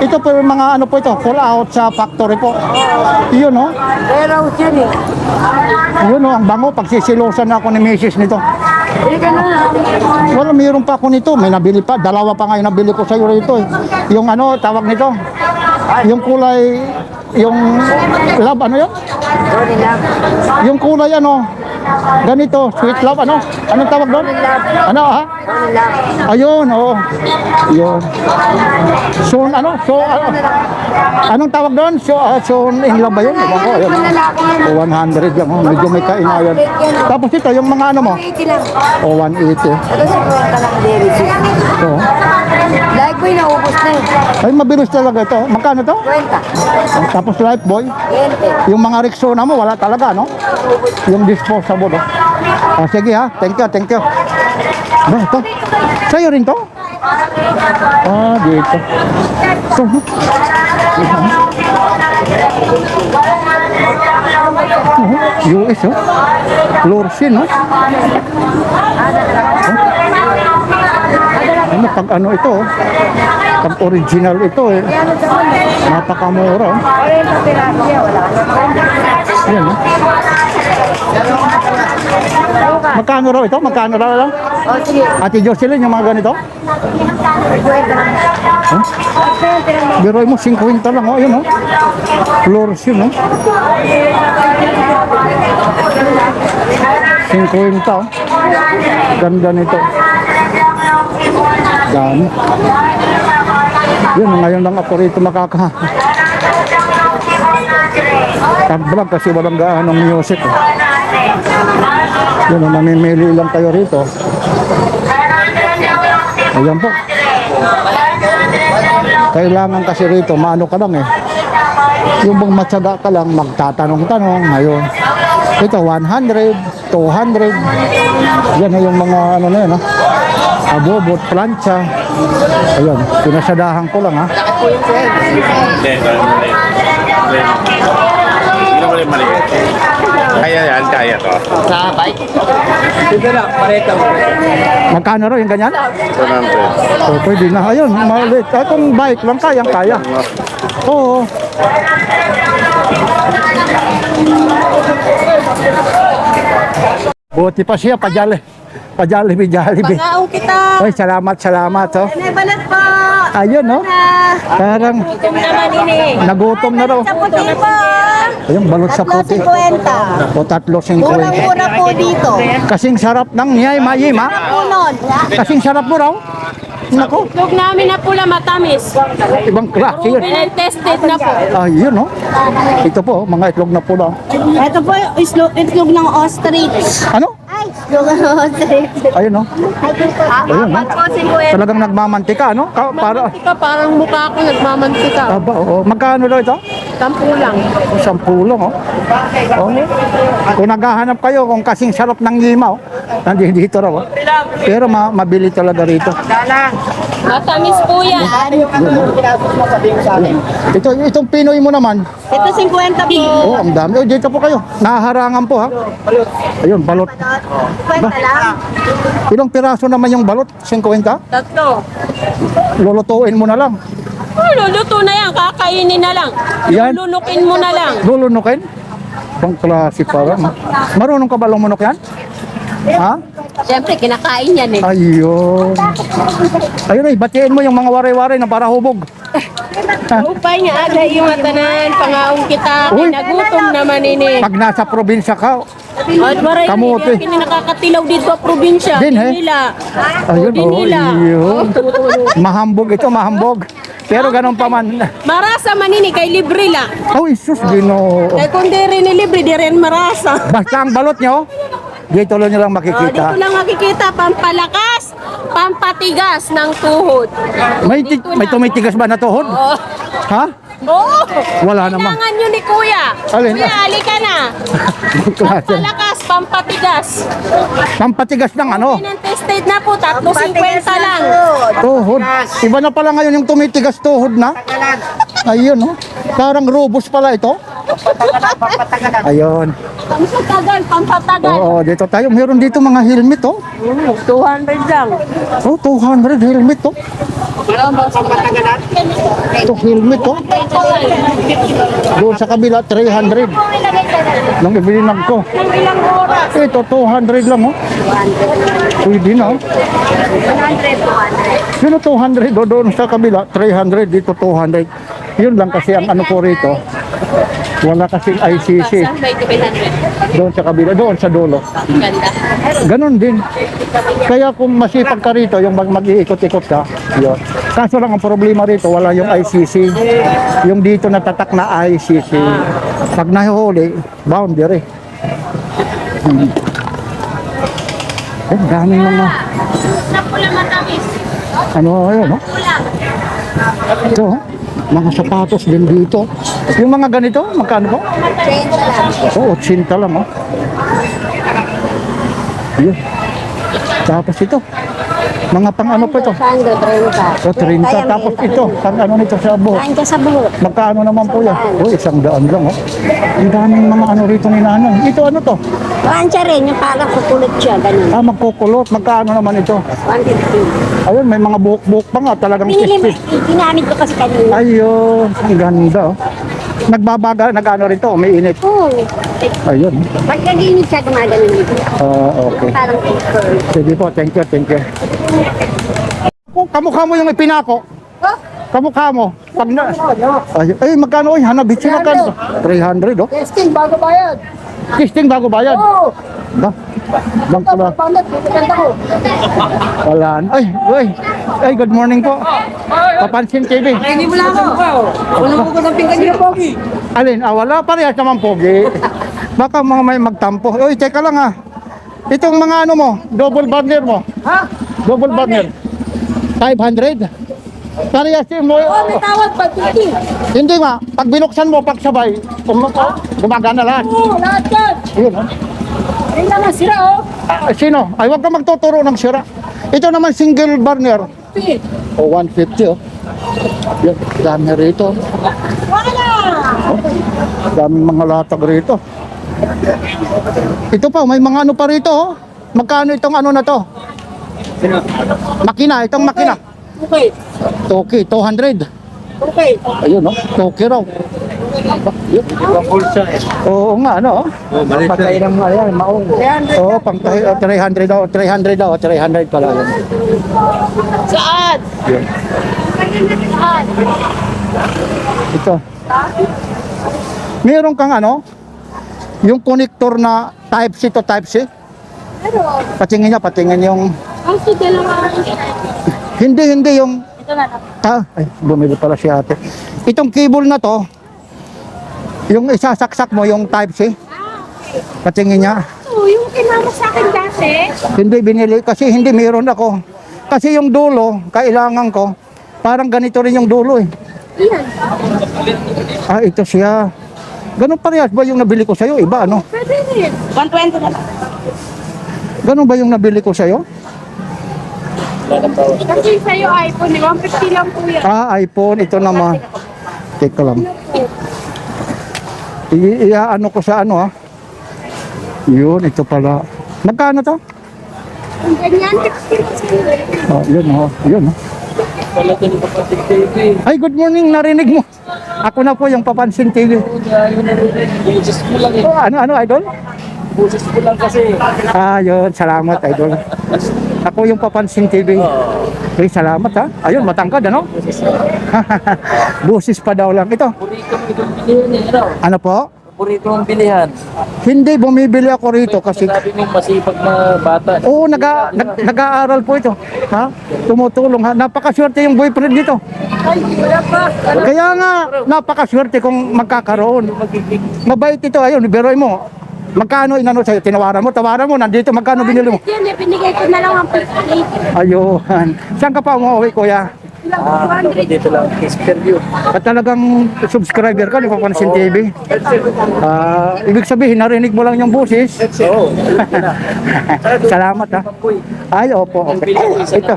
Ito po yung mga ano po ito, full out sa factory po. Yun, oh. Pero yun eh. Yun, oh, ang bango. Pagsisilosan ako ni Mrs. nito. Hindi ka na. Wala, mayroon pa ako nito. May nabili pa. Dalawa pa nga yung nabili ko sa'yo rito, eh. Yung ano, tawag nito. Yung kulay, yung love, ano yun? Sorry lang. Yung kulay, ano, ganito, sweet love, ano? Anong tawag doon? Ano, ha? Sorry lang. Ayun, oo. Yun. Soon, ano? Anong tawag doon? Soon in love ba yun? Ewan ko, ayun. 100 lang, oh. Medyo may kainayan. Tapos ito, yung mga ano mo? 80 lang. O, 180. Ito si Kuwenta lang, dairy sweet. So, Like boy, naubos na eh. ay, mabilis talaga ito. Magkano to? Kuwenta. Tapos life boy. 20. Yung mga Rexona mo, wala talaga, no? Yung disposable, oh. Ah, sige ha, thank you, thank you. Ba, ito? Sa'yo rin to? Ah, dito. Ito, no? US, oh. Lorsin, no? Ano, pag ano ito, oh. Pag original ito, eh. Napakamura, oh. Yan, no? Magkano raw ito? Magkano raw lang? O, sige. Ate Jocelyn, yung mga ganito? Kuwenta lang. Huh? Biroy mo, 50 lang, oh. Ayun, oh. Flores yun, oh. 50, oh. Ganda nito. Dami. Yun, ngayon lang ako rito makaka tag-vlog kasi walang gaanong music, oh. Yun, oh, mamimili lang kayo rito. Ayan po. Kailangan kasi rito, maano ka lang eh. Yung bang matyaga ka lang, magtatanong-tanong. Ngayon, ito 100, 200. Yan na yung mga ano na yun, ha? Abobot, plancha. Ayan, pinasadahan ko lang, ha? Hindi, hindi naman yung maliit. Kaya yan, kaya to. Sa bike. Sige lang, pareto. Magkano raw yung ganyan? 100. O, pwede na. Ayun, maliit. Kung bike lang, kayang-kaya. Oo. Buti pa siya, Jollibee. Pangaong kita. Ay, salamat, oh. Nay, balat po. Ayun, no? Parang Gutom naman ini. nagutom na raw. Sa puti po. Ayun, balot sa puti. 3.50. O, 3.50. Murang-mura po dito. Kasing sarap ng niyay, mayim, ha? Punon. Kasing sarap mo raw. Nako, Itlog namin na pula matamis. ibang klase yun. Pinag-tested na po. Ayun, no? Ito po, mga itlog na pula. Ito po yung itlog ng ostrich. Ano? Ay, itlog ng ostrich. Ayun, no? Ayun, no? Apat po 50. Talagang nagmamantika, no? Para, Mantika, parang mukha ko nagmamantika. aba, oo. Magkano daw ito? Tampo lang. 10 lang, oh. Oh. Kung naghahanap kayo kung kasing sarap ng limaw, nandito raw, oh. Pero mabili talaga rito. Matamis po yan. Itong Pinoy mo naman, Ito 50 po. oh, ang dami. Oh, dito po kayo. Naharangan po, ha? Ayun, balot. 50 lang. Ilang piraso naman yung balot? 50? Tatlo. Lulutuin mo na lang. Oh, luluto na yan. Kakainin na lang. Yan. Lulunukin mo na lang. Lulunukin? Bang klase parang. Marunong ka ba lumunok yan? Ha? Siyempre, kinakain yan eh. Ayun. Ayun ay, batiin mo yung mga waray-waray na para hubog. Upay nga aga yung matanan. Pangaong kita. Uy. Nagutom naman ini. Pag nasa probinsya ka, At maray Kamote. hindi nakakatilaw dito sa probinsya. Din, Di eh? nila. ayun, Di oh, nila. yun. Mahambog ito, mahambog. Pero ganun pa man. Marasa manini kay libre la. Oh, Isus, Ginoo. Kay kung di rin ni libre, di rin marasa. Basta ang balot nyo, dito lang nyo lang Oh, dito makikita. lang makikita, pampalakas, pampatigas ng tuhod. May tumitigas ba na tuhod? Oh. Ha? Oo. Wala naman. Kailangan nyo ni Kuya. Alin? Kuya, halika na. Klase. Pampalakas, pampatigas. Pampatigas ng ano? Pinantested na po, 3.50 lang. Tuhod. Iba na pala ngayon yung tumitigas tuhod na. Ayun, oh. Parang robust pala ito. Ayun. Pampatagal, pampatagal. Oo, dito tayo. Meron dito mga helmet, oh. 200 lang. Oh, 200 helmet, oh. Ito helmet, oh. Doon sa kabila, 300. Nang ibilinag ko. Ng ilang oras. Ito, 200 lang, oh. Pwede na, oh. 100, 200. Yun, 200, oh. Doon sa kabila, 300. Dito, 200. Yun lang kasi ang ano ko rito. Wala kasing ICC. Doon sa kabila, doon sa dulo. Ganda. Ganon din. Kaya kung masipag ka rito, yung mag-iikot-ikot ka, yun. Kaso lang ang problema rito, wala yung ICC. Yung dito natatak na ICC. Pag nahuli, boundary. Eh, daming mga, Na pula matamis. ano, ayun, no? Ito, oh. Mga sapatos din dito. Yung mga ganito, magkano po? Oo, 80 lang, oh. Yun. Tapos ito, mga pang ano pa ito? Sando, 30. O, 30. Tapos ito, pang ano nito sa buhok. Kain ka sa buhok. Magkano naman po yan? O, 100 lang, oh. Ang daming mga ano rito ni nanay. Ito ano to? Kansya rin, yung parang kukulit siya, ganun. Ah, magkukulot. Magkano naman ito? 150. Ayun, may mga buhok-buhok pa nga. Talagang Pinili mo, crispy. ginamit ko kasi kanina. Ayun, ang ganda, oh. Nagbabaga, nag-ano rito, may init. Oo. Ayun. Pagkaginit siya, gumagano nito. Okay. Parang paper. Sige po, thank you, thank you. Kamukha mo yung ipinako. Kamukha mo. Pag na... Ay, magkano? Ay, Hanabishi, magkano? 300, oh. Testing, bago bayad. Kisting bago bayad. Oo. Ba? Bang pala. Pandat, pipaganda ko. Wala. Ay, good morning po. Papansin TV. Hindi mo lang ako. Unang ko ng pinggan niyo, Pogi. Alin? Wala parehas naman pogi. Baka mga may magtampo. Uy, teka lang ha. Itong mga ano mo, double burner mo. Ha? Double burner. 500. Parehas din mo. May tawad, 550. Hindi nga, pag binuksan mo, pagsabay, gumagana lahat. Oo, lahat yan. Yun, oh. Hindi naman sira, oh. Sino? Ay, huwag ka magtuturo ng sira. Ito naman single burner. O, 150, oh. Yan, dami rito. Wala! Daming mga latag rito. Ito pa, may mga ano pa rito, oh. Magkano itong ano na to? Makina, itong makina. Okay. Toki, 200. Okay. Ayun, oh. Toki raw. Oo nga, ano, oh. Patay ng mga yan, maong. Oo, pang 300 daw, 300 daw, 300 pala yun. Saan? Yun. Ito. Meron kang ano, yung connector na Type-C to Type-C. Patingin yung, Kasi dalawa. hindi yung, Ito na. ay, bumili pala si ate. Itong cable na to, yung isasaksak mo, yung Type-C. Patingin niya. Oo, yung kinama sa akin dati. Hindi binili kasi hindi meron ako. Kasi yung dulo, kailangan ko, parang ganito rin yung dulo eh. Iyan. Ah, ito siya. Ganun parehas ba yung nabili ko sa'yo? Iba, ano? Pwede rin. 120 na lang. Ganun ba yung nabili ko sa'yo? Kasi sa'yo iPhone, 150 lang po yan. Ah, iPhone. Ito naman. Teka lang. Ano ko sa ano, ah. Yun, ito pala. Magkano to? Ang ganyan, 60 Oh, yun, oh. Yun, oh. Ay, good morning. Narinig mo. Ako na po yung Papansin TV. Oh, ano, idol? Buses ko lang kasi. Ah, yun. Salamat, idol. Ako yung Papansin TV. Hey, salamat, ha. Ayun, matangkad, ano? Busis pa daw lang. Ito. Ano po? paborito mong bilihan. Hindi, bumibili ako rito kasi... Sabi mo masipag na bata. Oo, nag-aaral po ito. Ha? Tumutulong ha. Napakaswerte yung boyfriend dito. Kaya nga, napakaswerte kung magkakaroon. Mabait ito, ayun, biroy mo. Magkano inano sa'yo? Tinawaran mo, tawaran mo, nandito, magkano binili mo? Yun, binigay ko na lang ang 58. Ayun. Saan ka pa umuwi, kuya? Dito lang. View. At talagang subscriber ka, di pa Pansin TV. Ibig sabihin, narinig mo lang yung boses. Oo. Salamat ha. Ay, opo. Okay. Ito.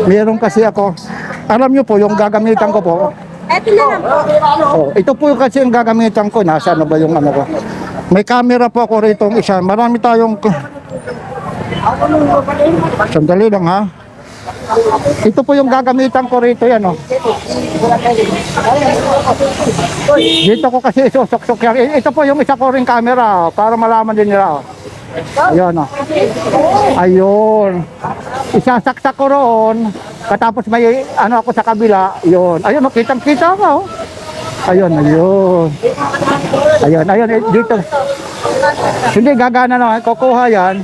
Meron kasi ako. Alam nyo po, yung gagamitan ko po. Eto na lang po. Ito po kasi yung gagamitan ko. Nasa ano ba yung ano ko? May camera po ako rito isa. Marami tayong... Sandali lang ha. Ito po yung gagamitan ko rito yan oh. Dito ko kasi isusok-sok yan. Ito po yung isa ko ring camera para malaman din nila oh. Ayun oh. Ayun. Isasaksak ko roon. Katapos may ano ako sa kabila. Ayun. Ayun oh, kitang-kita ko oh. Ayun, ayun. Ayun, dito. Hindi gagana na, kukuha yan.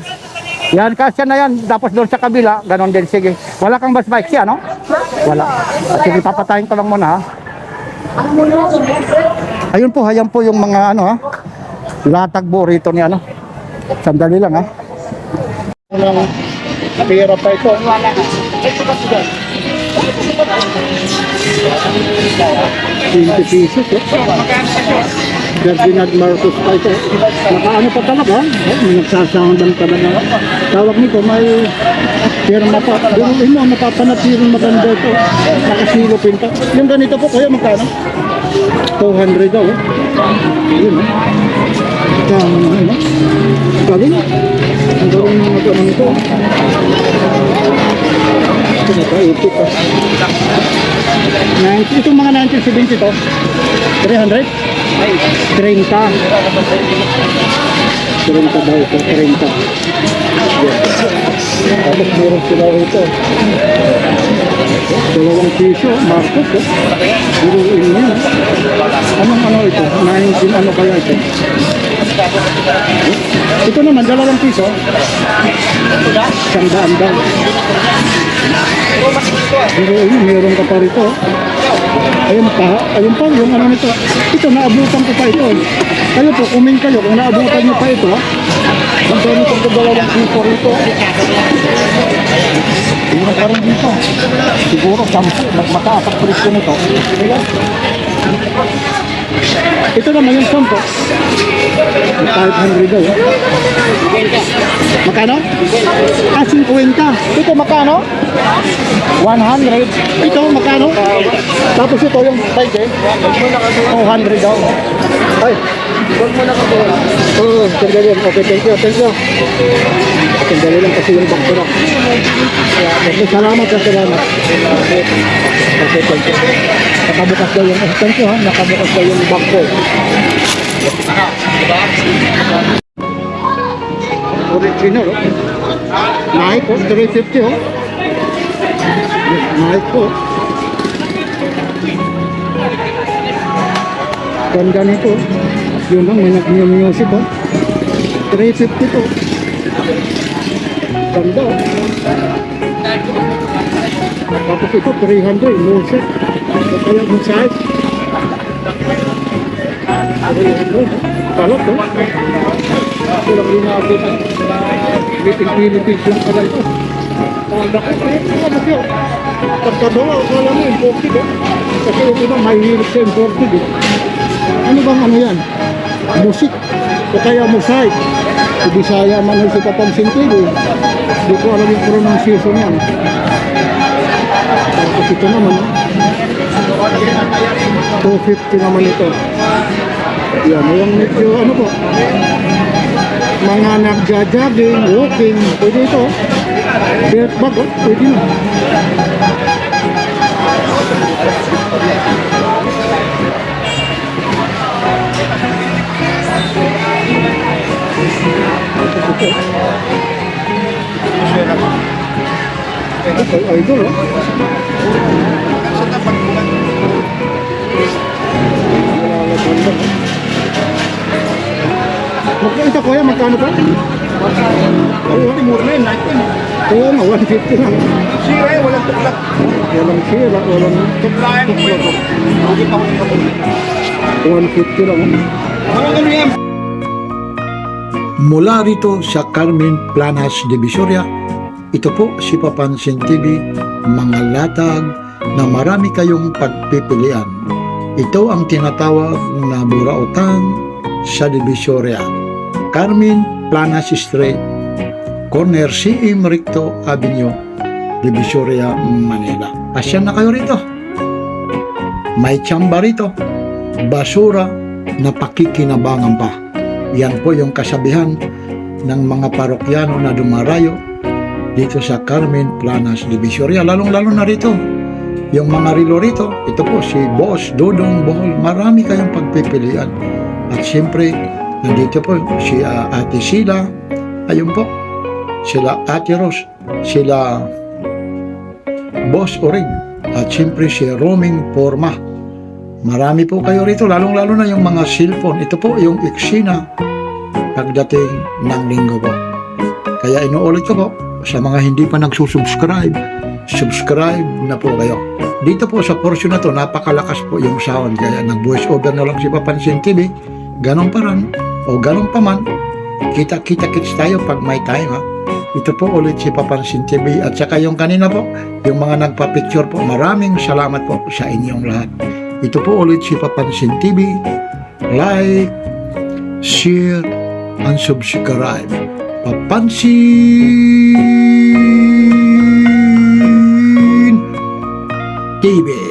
Yan, kasya na yan. Tapos doon sa kabila, ganon din. Sige. Wala kang bus bike siya, no? Wala. Sige, papatayin ko lang muna, ha? Ayun po, ayan po yung mga, ano, ha? Latagbo rito ni, ano? Sandali lang, ha? Walang pera pa ito. 20 pesos, eh. Ferdinand Marcos pa ito. Nakaano pa talaga, may nagsasoundan pa na. Tawag nito, may firma pa. Duruin mo, napapanatirin maganda ito. Nakasilopin pa. Yung ganito po, kaya magkano? 200 daw. Yun, eh. Kaya, ano? Galing. Ang galing ng magkano nito. Ito na pa, ipit pa. Itong mga 1970 to, 300? 30. 30 daw ito, 30. Yes. Tapos meron sila ito. 2 piso, Marcos. Biruin niya. Anong ano ito? 19 ano kaya ito? Ito naman, 2 piso. 100 daw. Biruin, meron ka pa rito. Ayun pa, yung ano nito. Ito, naabutan ko pa ito. Kayo po, comment kayo kung naabutan nyo pa ito. Ang dami kong 2 piso rito. Meron pa rin dito. Siguro, 10. Mataas ang presyo nito. Ito naman yung 10. 500 daw. Makano? 50. Ito makano? 100. Ito makano? Tapos ito yung side eh. 200 daw. Ay. Huwag mo na ka po. Oo, sandali lang. Okay, thank you. Sandali lang kasi yung bangko na. Okay, salamat. Okay, thank you. Nakabukas daw yung, thank you ha, nakabukas daw yung bangko. Original oh. Nike po, 350 oh. Nike po. Ganda nito. Yun lang, may nag-music oh. 350 po. Ganda oh. Tapos ito 300, music. Kaya yung size. Kalot oh. Ito lang rin natin. Philippines lang pala ito. Naku, kaya pagkadawa, akala mo imported oh. Kasi ito na mahihilig sa imported eh. Ano bang ano yan? Musik. O kaya mosaic. Si Bisaya man ay si Papansin TV. Hindi ko alam yung pronunciation yan. Tapos ito naman 250 naman ito. Yan, yung medyo ano po, mga nagja-jogging, walking, pwede ito. Dirt bag, oh, pwede na. Ito, idol, oh. Ganda. Magkano ito kuya? Magkano pa? Oo, mura na yun. Oo nga, 150 lang. Sira eh, walang tuklak. Walang sira, walang Tuklayan mo yun. 150 lang. Walang ano yan. Mula rito sa Carmen Planas Divisoria, ito po si Papansin TV, mga latag na marami kayong pagpipilian. Ito ang tinatawag na burautan sa Divisoria. Carmen Planas Street, corner C.M. Recto Avenue, Divisoria, Manila. Pasyan na kayo rito. May tsamba rito. Basura na pakikinabangan pa. Yan po yung kasabihan ng mga parokyano na dumarayo dito sa Carmen Planas Divisoria. Lalong-lalo na rito, yung mga rilo rito, ito po si Boss Dodong Bohol. Marami kayong pagpipilian. At siyempre, nandito po si Ate Sila. Ayun po, sila Ate Ros, sila Boss Orig. At siyempre si Roaming Forma. Marami po kayo rito, lalong-lalo na yung mga cellphone. Ito po yung eksena pagdating ng linggo po. Kaya inuulit ko po, sa mga hindi pa nagsusubscribe, subscribe na po kayo. Dito po sa portion na to, napakalakas po yung sound. Kaya nag-voice over na lang si Papansin TV. Ganon pa rin, o ganon pa man, kita-kits tayo pag may time ha. Ito po ulit si Papansin TV. At saka yung kanina po, yung mga nagpa-picture po, maraming salamat po sa inyong lahat. Ito po ulit si Papansin TV. Like, share, and subscribe. Papansin TV.